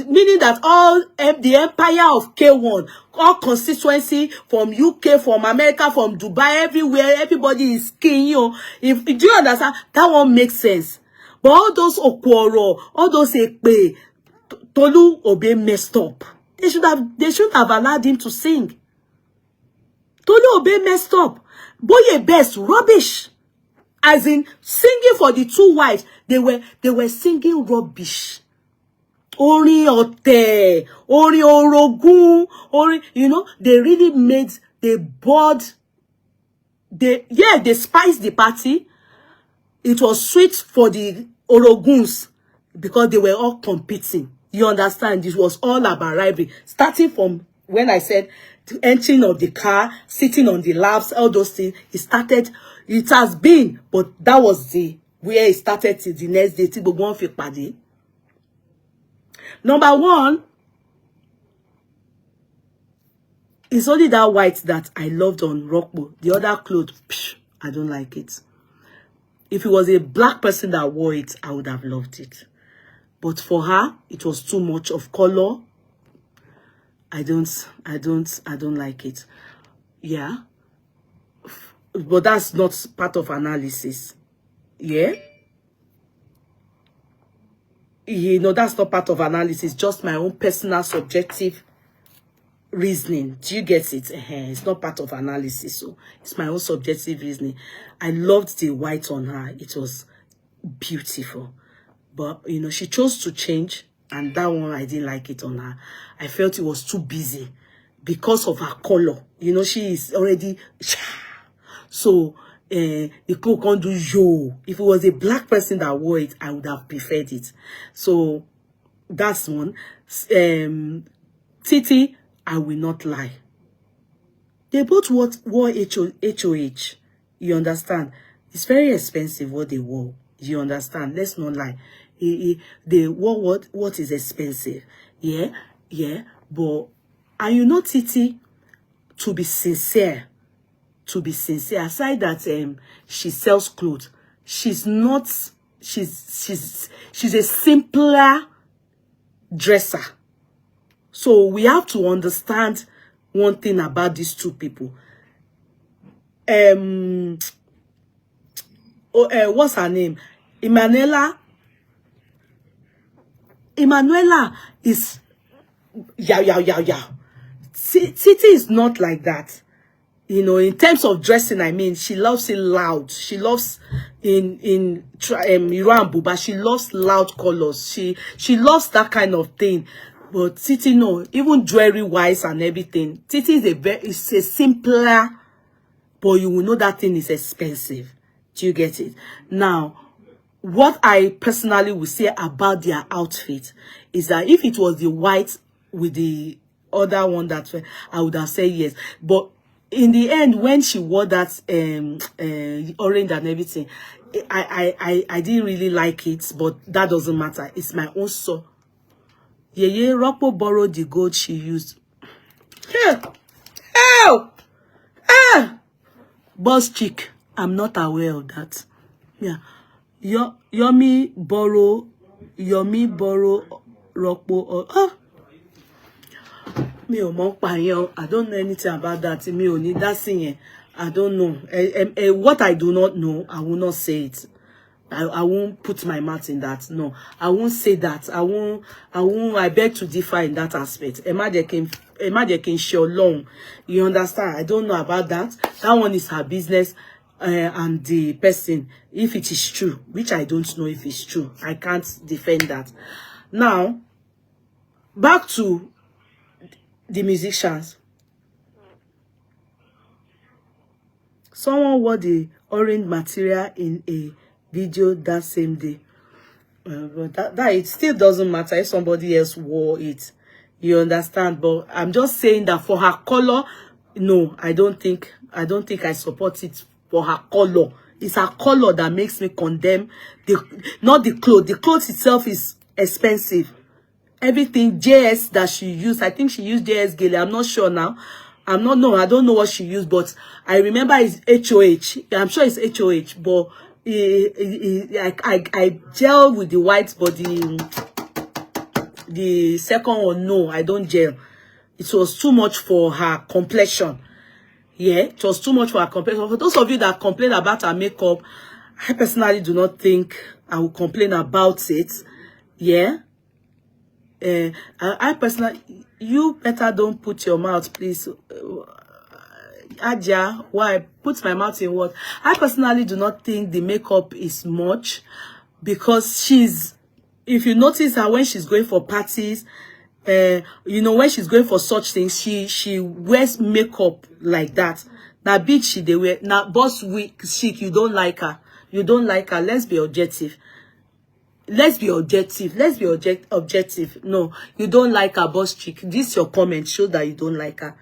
meaning that all the empire of K1, all constituency from UK, from America, from Dubai, everywhere, everybody is king you. If do you understand? That one makes sense. But all those Okworo, all those Ekpe, Tolu Obe messed up. They shouldn't have allowed him to sing. Tolu Obe messed up. Boye best rubbish. As in singing for the two wives, they were singing rubbish. Orin Ote, Orin Orogun, Orin, you know, they really made, they spiced the party. It was sweet for the Oroguns because they were all competing. You understand? It was all about rivalry. Starting from when I said the entering of the car, sitting on the laps, all those things. It has been, but that was where it started till the next day. Till one fi pàdé. Number one, it's only that white that I loved on Rockbo. The other clothes, I don't like it. If it was a black person that wore it, I would have loved it. But for her, it was too much of color. I don't like it. Yeah. But that's not part of analysis. Yeah. You know, that's not part of analysis. Just my own personal subjective reasoning. Do you get it? It's not part of analysis. So it's my own subjective reasoning. I loved the white on her. It was beautiful. But, you know, she chose to change. And that one, I didn't like it on her. I felt it was too busy because of her color. You know, she is already... So, the cloak can't do yo. If it was a black person that wore it, I would have preferred it. So, that's one. Titi, I will not lie. They both wore HOH. You understand? It's very expensive what they wore. You understand? Let's not lie. They wore what is expensive. Yeah. But, and you know, Titi, to be sincere, aside that she sells clothes, she's a simpler dresser. So we have to understand one thing about these two people. what's her name? Emmanuella is yeah. Titi is not like that. You know, in terms of dressing, I mean, she loves it loud. She loves in Iran Buba, she loves loud colors. She loves that kind of thing. But Titi, no, even jewelry wise and everything. Titi is a simpler, but you will know that thing is expensive. Do you get it? Now, what I personally would say about their outfit is that if it was the white with the other one, that I would have said yes. But in the end, when she wore that orange and everything, I didn't really like it, but that doesn't matter. It's my own soul. Yeye Ropo borrowed the gold she used. Boss chick, I'm not aware of that. Yeah. Yomi borrow Ropo. Me ò mọ̀ pa yẹn. I don't know anything about that. Me ò ní that thing. I don't know. What I do not know, I will not say it. I won't put my mouth in that. No, I won't say that. I beg to differ in that aspect. Emma can show long. You understand? I don't know about that. That one is her business. And the person, if it is true, which I don't know if it's true, I can't defend that. Now, back to the musicians. Someone wore the orange material in a video that same day. But that it still doesn't matter if somebody else wore it. You understand? But I'm just saying that for her color, no, I don't think I support it for her color. It's her color that makes me condemn not the clothes. The clothes itself is expensive. Everything JS that she used, I think she used JS Gele. I'm not sure now. I don't know what she used, but I remember it's HOH. I'm sure it's HOH, but I gel with the white body. The second one, no, I don't gel. It was too much for her complexion. Yeah, it was too much for her complexion. For those of you that complain about her makeup, I personally do not think I will complain about it. Yeah. I personally, you better don't put your mouth, please. Aja, why? Put my mouth in what? I personally do not think the makeup is much, because if you notice her when she's going for parties, you know, when she's going for such things, she wears makeup like that. Now, bitch, they wear. Now, boss weak chic, you don't like her. You don't like her. Let's be objective. Let's be objective. Let's be objective. No, you don't like her, boss chick. This your comment shows that you don't like her.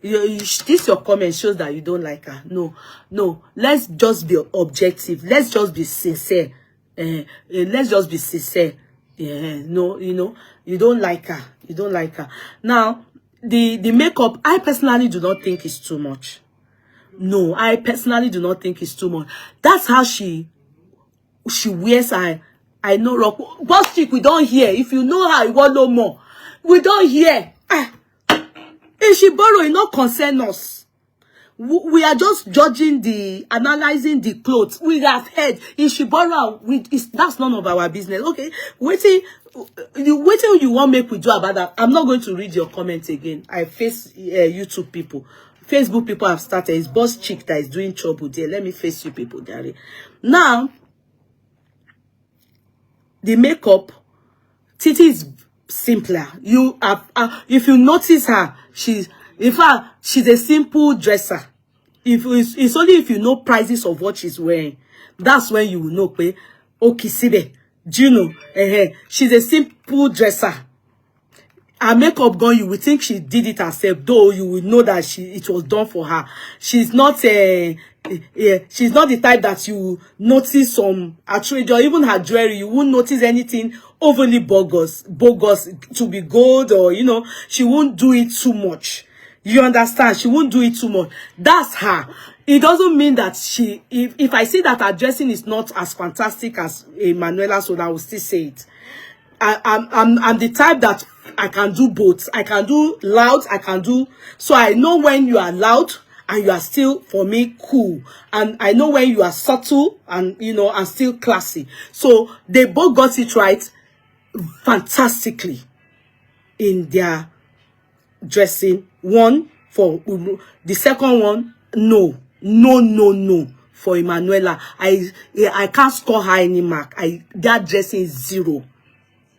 This your comment shows that you don't like her. No. Let's just be objective. Let's just be sincere. Let's just be sincere. No, you know, you don't like her. You don't like her. Now, the makeup, I personally do not think is too much. No, I personally do not think it's too much. That's how she wears her. I know rock. Boss chick, we don't hear. If you know her, you want no more. We don't hear. If she borrow, it not concern us. We are just judging analyzing the clothes. We have heard. If she borrow, that's none of our business. Okay, waiting you want make we do about that. I'm not going to read your comments again. I face YouTube people. Facebook people have started. It's boss chick that is doing trouble there. Let me face you people, Daddy. Now, the makeup, Titi is simpler. You have, if you notice her, in fact, she's a simple dresser. It's only if you know prices of what she's wearing, that's when you will know. Okay, Sibe, do you know? She's a simple dresser. Her makeup gone, you would think she did it herself, though you would know that it was done for her. She's not she's not the type that you notice some outrage or even her jewelry. You won't notice anything overly bogus to be gold, or you know, she won't do it too much. You understand? She won't do it too much. That's her. It doesn't mean that if I see that her dressing is not as fantastic as Emmanuella, so I will still say it. I'm the type that I can do both. I can do loud, so I know when you are loud, and you are still, for me, cool. And I know when you are subtle and, you know, and still classy. So they both got it right fantastically in their dressing. One for the second one, no for Emmanuella. I can't score her any mark. That dressing is 0.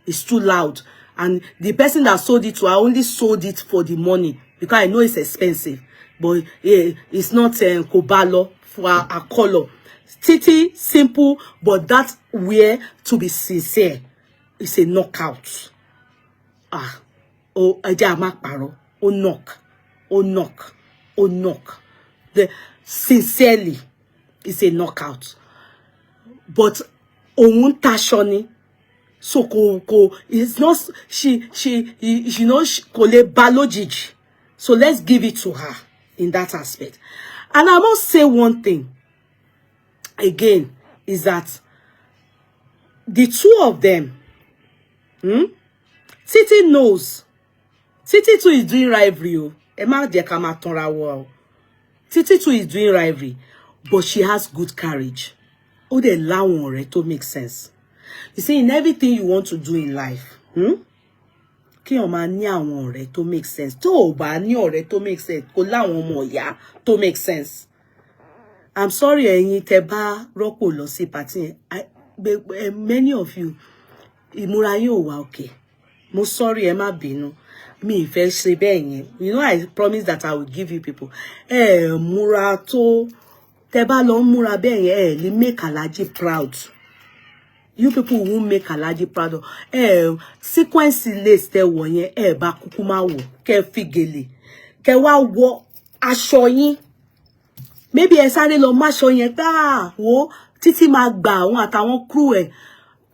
It's too loud. And the person that sold it to her only sold it for the money because I know it's expensive. But it's not Kobalo for a color. Titi, simple, but that wear, to be sincere, it's a knockout. Knock. Sincerely, it's a knockout. But Tashoni, so it's not, she knows Kole Balojiji. So let's give it to her in that aspect. And I must say one thing again, is that the two of them, Titi knows. Titi too is doing rivalry. Titi too is doing rivalry, but she has good courage. Oh, they allow her to make sense. You see, in everything you want to do in life, kí o máa ní àwọn ọ̀rẹ́ tó make sense. Tó o bá ní ọ̀rẹ́ tó make sense, kó láwọn ọmọ ìyá tó make sense. I'm sorry, ẹ̀yin tẹ́ bá rọ́pò lọ sí party. Many of you, ìmúra yín ò wà okay. Mo sorry, ẹ má bínú. Mi ìfẹ́ ṣe bẹ́ẹ̀ yẹn. You know, I promise that I will give you people. Múra tó, tẹ́ bá lọ múra bẹ́ẹ̀ yẹn, lè make Alhaji proud. You people won't make Alhaji proud. Sequence lace tẹ́ wọ̀ yẹn, bá kúkú máa wọ̀, kẹ́ fi gèlè. Kẹ́ wá wọ aṣọ yín. Maybe ẹ sáré lọ máṣọ yẹn tá wo Títí máa gbà àwọn àtàwọn crew ẹ̀.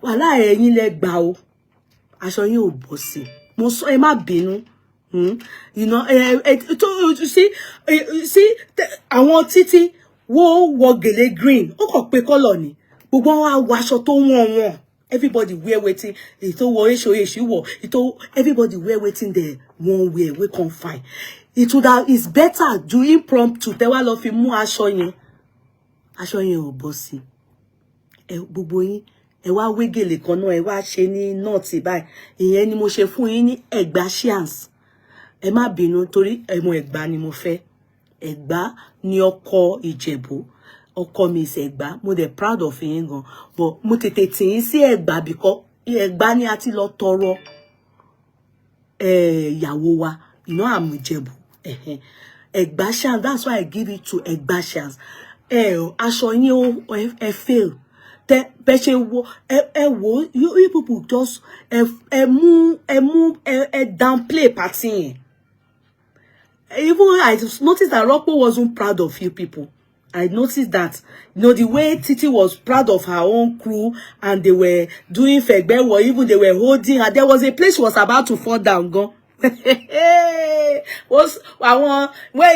Wàhálà ẹ̀yin lẹ gbà o. Aṣọ yín ò bọ́ sí. Mo sọ ẹ má bínú. You know, you see, àwọn Títí wọ gèlè green. Ó kàn pé color ni. Gbogbo wọn wá aṣọ tó wọ́n. Everybody wear wetin. Ito wọ èṣù wọ. Everybody wear wetin they won't wear. We can't find. It's better do impromptu. Tẹ́ wá lọ fi mú aṣọ yẹn. Aṣọ yẹn ò bọ́ sí. Gbogbo yín ẹ wá wé gèlè kan náà, ẹ wá ṣe ní nọ́ọ̀tì báyìí. Ìyẹn ni mo ṣe fún yín ní Ẹ̀gbá chance. Ẹ má bínú torí ẹmọ Ẹ̀gbá ni mo fẹ́. Ẹ̀gbá ni ọkọ Ìjẹ̀bú. Ọkọ mi is Ẹ̀gbá. Mo dey proud of yín gan. But mo tètè tì yín sí Ẹ̀gbá because Ẹ̀gbá ni a ti lọ tọrọ ìyàwó wa. You know I'm Ìjẹ̀bú. Ẹ̀gbá chance. That's why I give it to Ẹ̀gbá chance. Aṣọ yín ẹ fail. Bẹ́ṣe wo wo you people just downplay party yẹn. Even I noticed that Rocco wasn't proud of you people. I noticed that, you know, the way Titi was proud of her own crew and they were doing fegbe, or even they were holding her. There was a place she was about to fall down. Go. Well,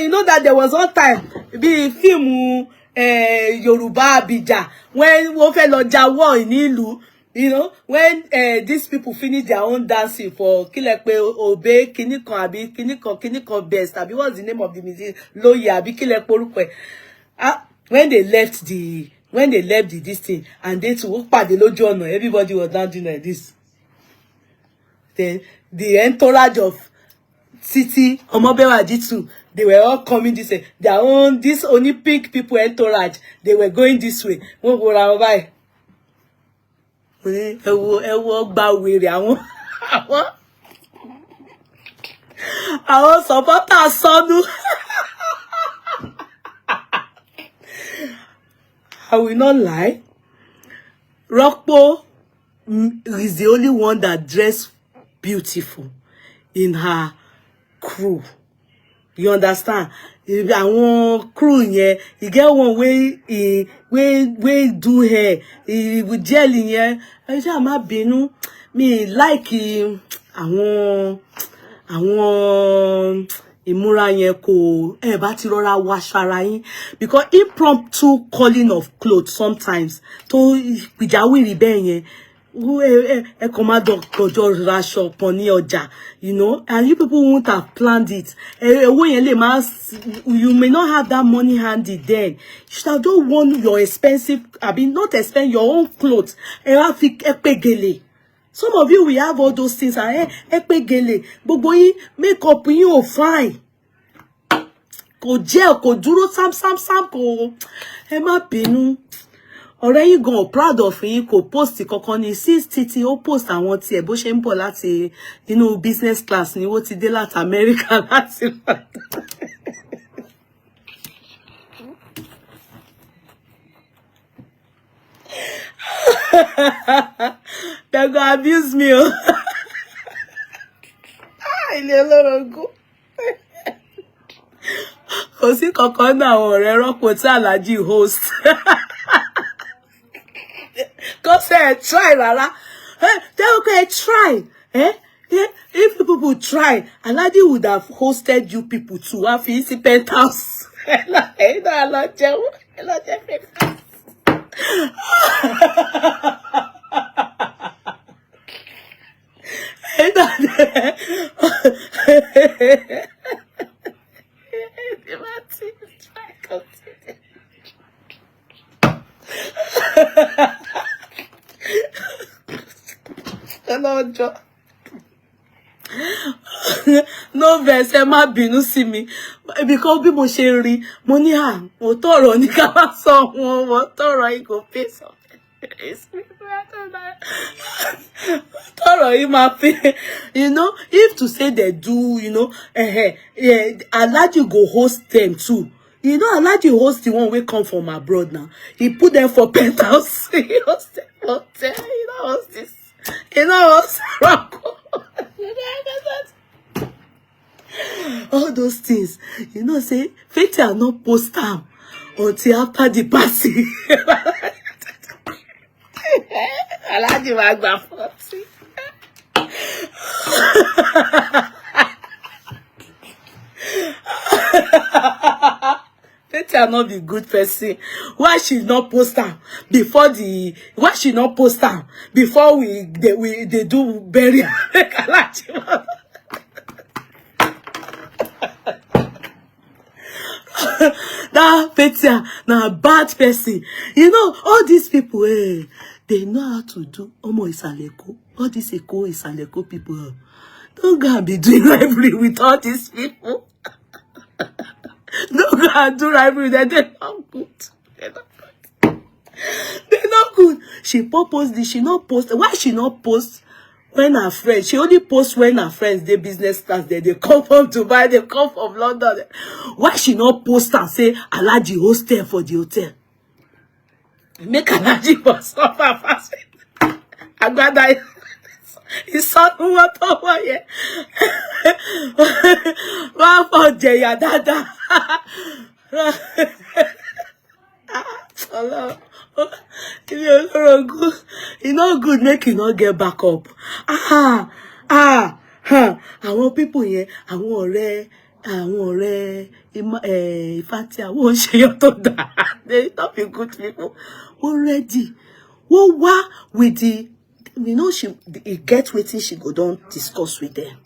you know that there was one time be film Yoruba Abija when wọ́n fẹ́ lọ jáwọ́ nílùú, you know, when these people finish their own dancing for kilepe obe kinikan àbí kinikan best àbí what's the name of the music Loye àbí kilepe orúkọ ẹ̀. When they left this thing and they too pàdé lójú ọ̀nà, everybody was down doing like this. Then the entourage of Titi, Omobewaji too, they were all coming this way. Their own, this only pink people entourage, they were going this way. Wọ́n go ra báyìí. Ẹwọ gba wèrè àwọn supporters sọnù. I will not lie. Rokpo is the only one that dressed beautiful in her crew. You understand? Àwọn crew yẹn, you get one way do hair, with gel yẹn. Ẹ ṣá má bínú. Me like àwọn ìmúra yẹn kò bá ti rọra wá ṣara yín, because impromptu calling of clothes sometimes tó ìjàwìrì bẹ́ẹ̀ yẹn Commando Kojo Rasho Pony Oja, you know, and you people won't have planned it. You may not have that money handy then. You should have don't want your expensive, I mean, not expend your own clothes. Some of you will have all those things. But boy, make up you fine. Ko gel, ko duro sam, ko. Emma Pinu. Ọ̀rẹ́ yín gan proud of yín kò post kankan ní sis títí ó post àwọn tí ẹ̀ bó ṣe ń bọ̀ láti inú business class ni ó ti dé láti America láti They go abuse me. Ilé olórogún. Kò sí kankan náà àwọn ọ̀rẹ́ rọ́pò tí Alhaji host. Go say try, Rara. Okay, try. If people try, Alhaji would have hosted you people to have easy penthouse. No verse ẹ má bínú sí mi because bí mo ṣe rí mo ní mo tọrọ ní ká wá sọ wọn mo tọrọ yìí kò pay so tọrọ yìí máa pay, you know, if to say they do, you know, Alhaji go host them too. You know, Alhaji host the one wey come from abroad now. He put them for penthouse. He host them hotel. You know, host this. You know, host Rocco. All those things. You know, say, Fathia not post them until after the party. Alhaji wa gba 40. Fathia not be good person. Why she not post am before the? Why she not post am before they do burial? That Fathia na bad person. You know all these people. They know how to do Omo Isaleko. All these Eko Isaleko people. Don't go and be doing rivalry with all these people. Don't go and do rivalry with them. They're not good. They're not good. They're not good. She purposely, she not post. Why she not post when her friends? She only posts when her friends, they business class, they come from Dubai, they come from London. Why she not post and say, Alhaji hostel for the hotel? Make Alhaji for suffer fast. Agbada is son what over here. One for Jaya Dada. You know good, make you not get back up. Àwọn people here, àwọn ọ̀rẹ́ Fathia won't share your daughter. They not be good people. Already. What with the, you know, it gets waiting she go don't discuss with them.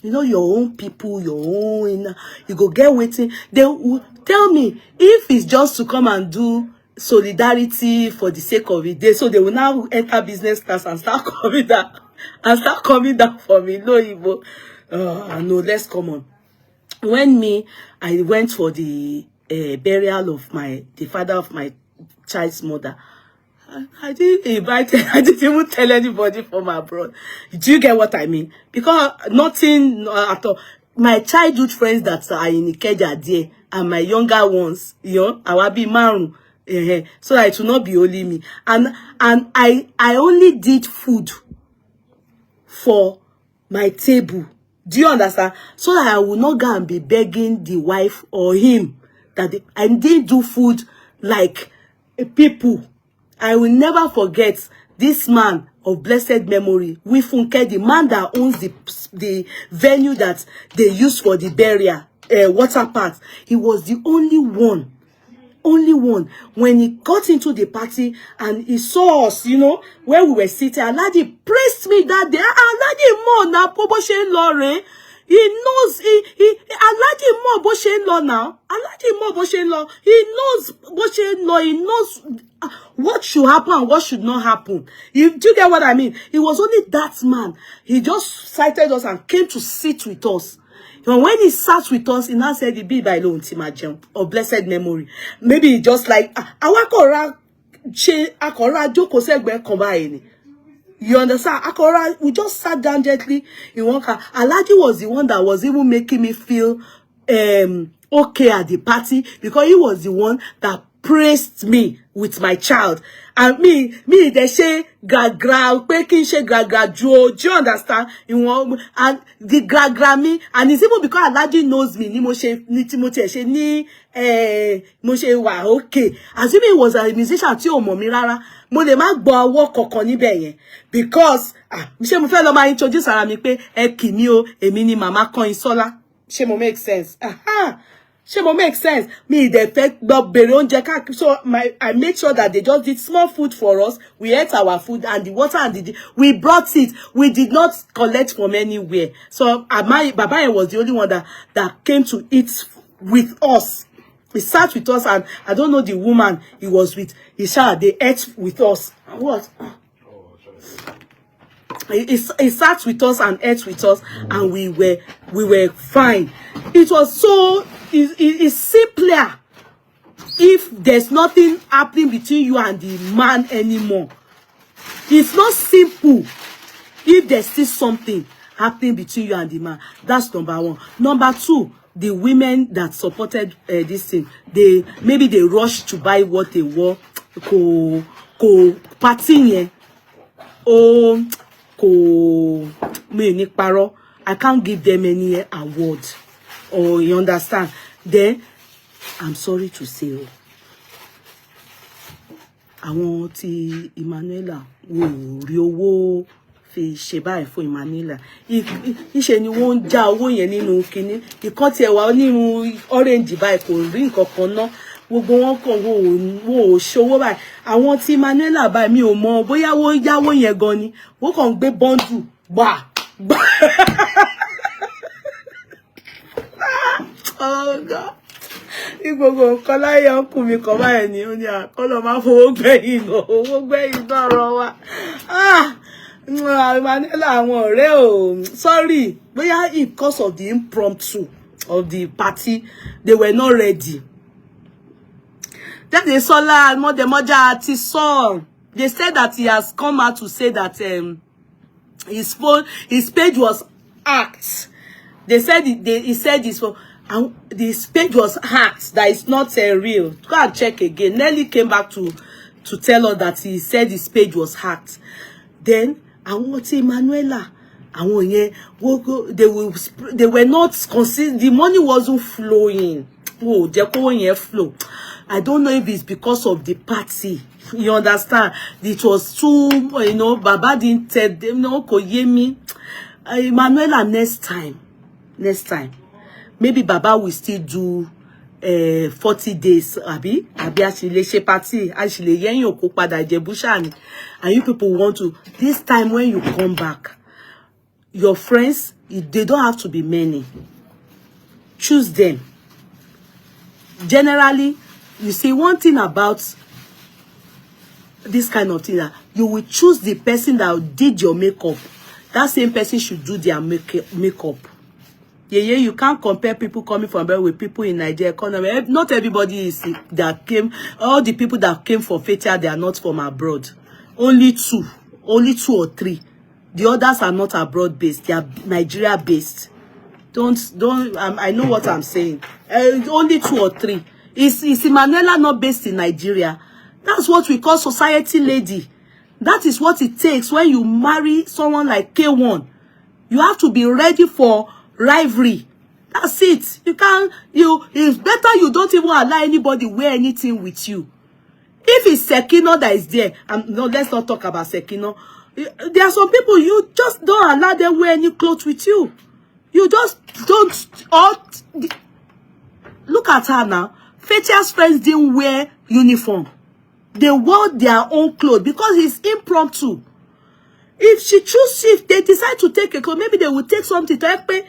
You know, your own people, your own, you go get waiting. They will tell me if it's just to come and do solidarity for the sake of it. So they will now enter business class and start coming down for me. No, Igbo. No, let's come on. When I went for the burial of the father of my child's mother, I didn't invite, I didn't even tell anybody from abroad. Do you get what I mean? Because nothing at all. My childhood friends that are in Ikeja are there, and my younger ones, you know, I will be married. So that it will not be only me. And I only did food for my table. Do you understand? So that I will not go and be begging the wife or him that I didn't do food like people. I will never forget this man of blessed memory, Wifunke, the man that owns the venue that they use for the burial, water park. He was the only one only one. When he got into the party and he saw us, you know, where we were sitting, Alhaji praised me that day. Alhaji Mo na po bo se nlo re. He knows, Alhaji Mo bo se nlo now. Alhaji Mo bo se nlo. He knows bo se nlo. He knows what should happen and what should not happen. Do you get what I mean? It was only that man. He just cited us and came to sit with us. And when he sat with us, he now said, "The be by loan Timajem of blessed memory." Maybe he just like awakora joko segbe komba. You understand? Akora, we just sat down gently in one car. Alhaji was the one that was even making me feel okay at the party, because he was the one that praised me with my child. And me they say gra pekin she gra do you understand? And the gra me, and it's even because Alhaji knows me ni mo she ni Timothy she ni mo she wa okay. Assuming he was a musician tí ó mọ̀ mí rárá, mo lè má gbọ́ ọwọ́ kankan níbẹ̀ yẹn, because ṣé mo fẹ́ lọ máa introduce ara mi pé ẹ kì mí o, èmi ni màmá Kọ́yìnsọ́lá. Ṣé mo make sense? Ṣé mo make sense? Me they fake bere oúnjẹ káàkiri. So I made sure that they just did small food for us. We ate our food, and the water and we brought it. We did not collect from anywhere. So Baba was the only one that came to eat with us. He sat with us, and I don't know the woman he was with. They ate with us. What? He sat with us and ate with us, and we were fine. It was so it's simpler if there's nothing happening between you and the man anymore. It's not simple if there's still something happening between you and the man. That's number one. Number two, the women that supported this thing, maybe they rushed to buy what they wore. Party I can't give them any award, or you understand. Then I'm sorry to say, àwọn tí Emmanuella wò rí owó fi ṣe báyìí fún Emmanuella. Ìṣe ni wọ́n já owó yẹn nínú kíní. Ìkan tí ẹ wà nínú orange báyìí kò rí nǹkan kan ná. Gbogbo wọn kàn wò ṣòwò báyìí. Àwọn tí Emmanuella báyìí mi ò mọ̀ bóyá wọ́n yáwó yẹn gan ni. Wọ́n kàn gbé bọ́ńdù gbà. Oh God. Gbogbo nǹkan láyé ọkùnrin mi kan báyìí ni ó ní àkọlọ máa fowó gbẹ̀yìn owó gbẹ̀yìn dọ̀rọ̀ wa. Emmanuella àwọn ọ̀rẹ́ o, sorry, bóyá because of the impromptu of the party, they were not ready. Then they saw the Moja song. They said that he has come out to say that his page was hacked. They said he said this for. And this page was hacked, that is not real. Go and check again. Nelly came back to tell us that he said his page was hacked. Then, Awon Emmanuella, they were not considered, the money wasn't flowing. Oh, they're flow. I don't know if it's because of the party. You understand? It was too, Baba didn't tell them, no, Koyemi. Emmanuella, next time. Maybe Baba will still do 40 days, abi actually she party, actually yen yo ko pada Ìjẹ̀bú ni. And you people want to, this time when you come back, your friends, they don't have to be many. Choose them. Generally, you see one thing about this kind of thing, that you will choose the person that did your makeup. That same person should do their makeup. Yeah, you can't compare people coming from abroad with people in Nigeria economy. Not everybody is that came. All the people that came for Fathia, they are not from abroad. Only two or three. The others are not abroad based. They are Nigeria based. I know what I'm saying. Only 2 or 3. Is Emmanuella not based in Nigeria? That's what we call society lady. That is what it takes when you marry someone like K1. You have to be ready for rivalry. That's it. It's better you don't even allow anybody wear anything with you. If it's Sekino that is there, no, let's not talk about Sekino. There are some people you just don't allow them wear any clothes with you. You just don't. Look at her now. Fathia's friends didn't wear uniform. They wore their own clothes because it's impromptu. If they decide to take a clothes, maybe they will take something to help me.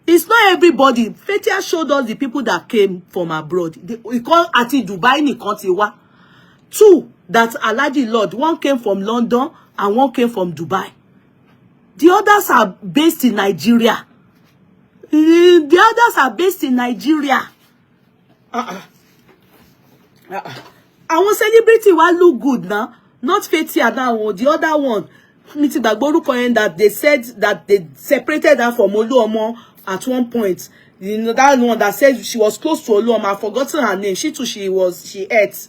It's not everybody. Fathia showed us the people that came from abroad. We call Ati Dubai ni Kontiwa. Two that Alhaji Lord. One came from London and one came from Dubai. The others are based in Nigeria. The others are based in Nigeria. Our celebrity will look good now. Not Fathia now. The other one. That they said that they separated her from Olu Omo at one point. You know, that one that said she was close to Olu Omo. I've forgotten her name. She ate.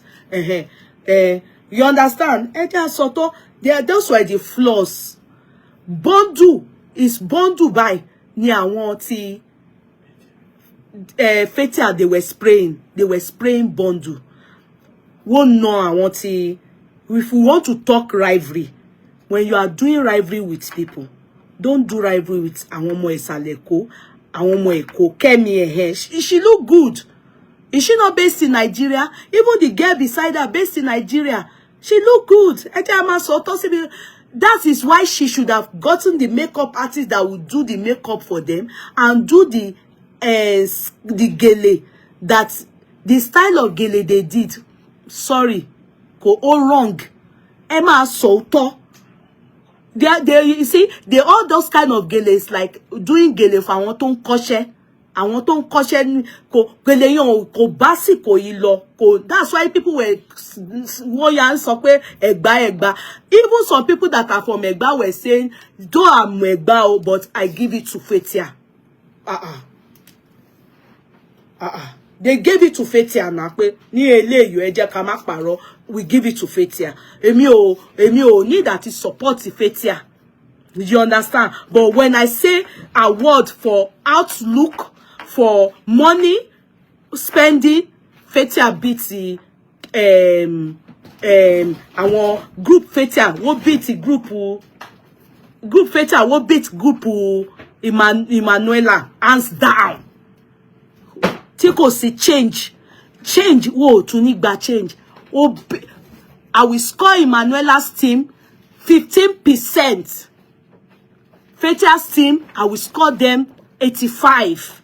You understand? Those were the flaws. Bondu is Bondu by Niawon Fathia, they were spraying Bondu. Won't know I want to. If we want to talk rivalry, when you are doing rivalry with people, don't do rivalry with Awon Omo Esaleko, Awon Omo Eko, Kemi. She look good. Is she not based in Nigeria? Even the girl beside her based in Nigeria. She look good. That is why she should have gotten the makeup artist that would do the makeup for them and do the gele. That the style of gele they did. Sorry, go all wrong. Emma Soto. You see, they all those kind of geles like doing gele for àwọn tó ń kọ́ṣẹ́. Àwọn tó ń kọ́ṣẹ́ ko gele yon ko basi ko ilo ko. That's why people were warriors sọ pé Ẹ̀gbá. Even some people that are from Ẹ̀gbá were saying, though I'm Ẹ̀gbá, but I give it to Fathia. They gave it to Fathia na pé ní eléyìí ẹ jẹ́ ká má parọ́. We give it to Fathia. Èmi ò need that to support Fathia. You understand? But when I say award for outlook, for money spending, Fathia beats the our group Fathia. What beat the group Fathia? What beat group Emmanuella? Hands down. Tiko see change. Whoa, to need that change. Oh, I will score Emmanuella's team 15%. Fathia's team, I will score them 85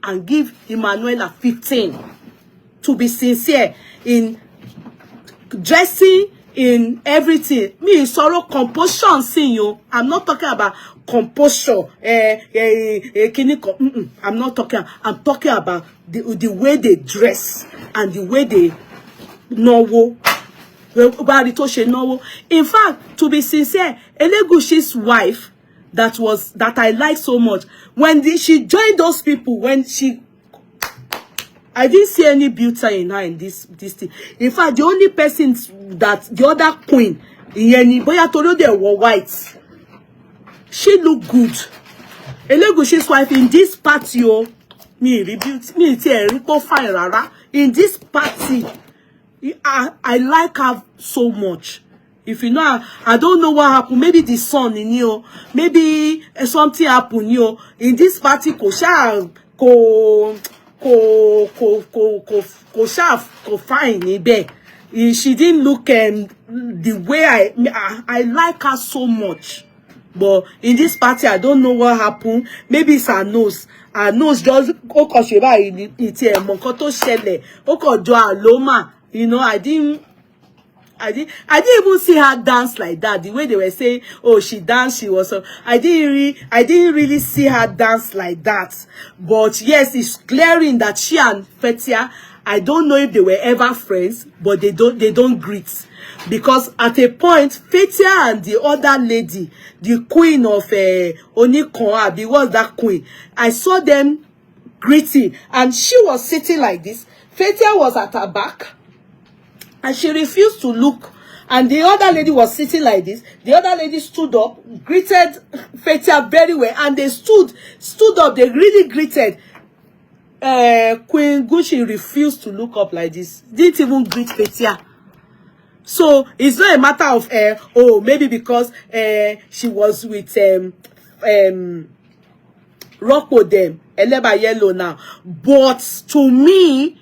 and give Emmanuella 15. To be sincere in dressing, in everything. Me sorrow composition, see you. I'm not talking about composure. I'm not talking. I'm talking about the way they dress and the way they know. In fact, to be sincere, Elegushi's wife, that I like so much, when she joined those people, I didn't see any beauty in her in this thing. In fact, the only person that the other queen, Boya Toro, they were white. She looked good. Elegushi's wife in this party, fine rara. In this party, I like her so much. If you know, I don't know what happened. Maybe the sun in you. Maybe something happened you. In this party, ko fine ibe. She didn't look the way I like her so much. But in this party, I don't know what happened. Maybe it's her nose. Her nose just you know, I didn't even see her dance like that. The way they were saying, oh, she danced, she was. I didn't really see her dance like that. But yes, it's glaring that she and Fathia, I don't know if they were ever friends, but they don't greet. Because at a point, Fathia and the other lady, the queen of Onikon, was that queen. I saw them greeting, and she was sitting like this. Fathia was at her back, and she refused to look. And the other lady was sitting like this. The other lady stood up, greeted Fathia very well, and they stood up. They really greeted. Queen Gucci refused to look up like this. Didn't even greet Fathia. So it's not a matter of oh, maybe because she was with rọ́pò them, Eleba Yellow now. But to me,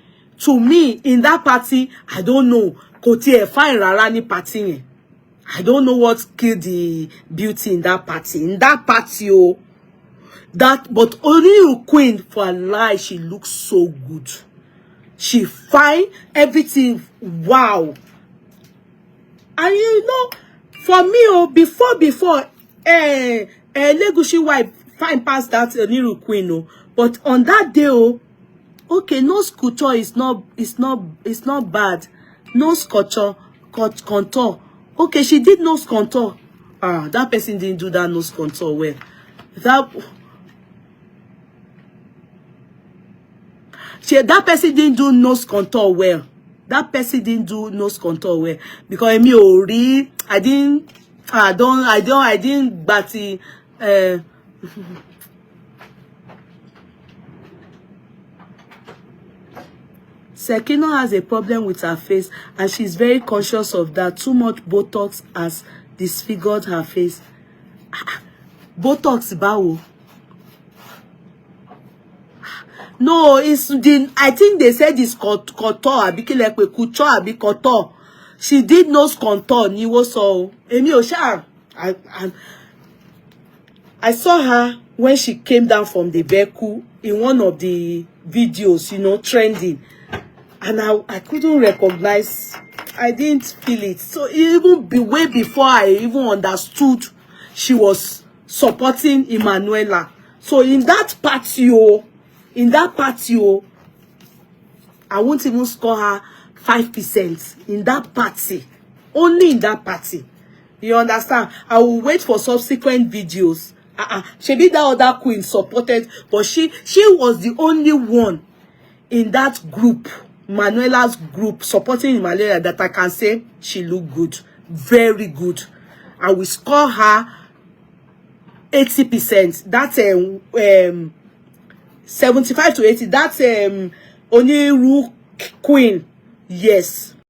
in that party, I don't know. Kò tiẹ̀ fine rárá ní party yẹn. I don't know what killed the beauty in that party. In that party, oh, but only Queen for a lie, she looks so good. She fine, everything, wow. And you know, for me, oh, before, Legushi wife fine past that Niru Queen, oh, but on that day, oh, okay, nose couture is not bad. Nose contour. Okay, she did nose contour. Ah, that person didn't do that nose contour well. That person didn't do nose contour well. That person didn't do nose contour well because me already I didn't but Sekino has a problem with her face and she's very conscious of that. Too much Botox has disfigured her face. Botox bawo. No, I think they said it's contour, abikilekwe couture, abi contour. She did nose contour, ni wo so. Emi o sha. I saw her when she came down from the vehicle in one of the videos, you know, trending. And I couldn't recognize, I didn't feel it. So even way before I even understood she was supporting Emmanuella. So in that party, I won't even score her 5% in that party. Only in that party. You understand? I will wait for subsequent videos. She be that other queen supported, but she was the only one in that group, Manuela's group, supporting Emmanuella, that I can say she looked good. Very good. I will score her 80%. That's 75 to 80. That's only Queen. Yes.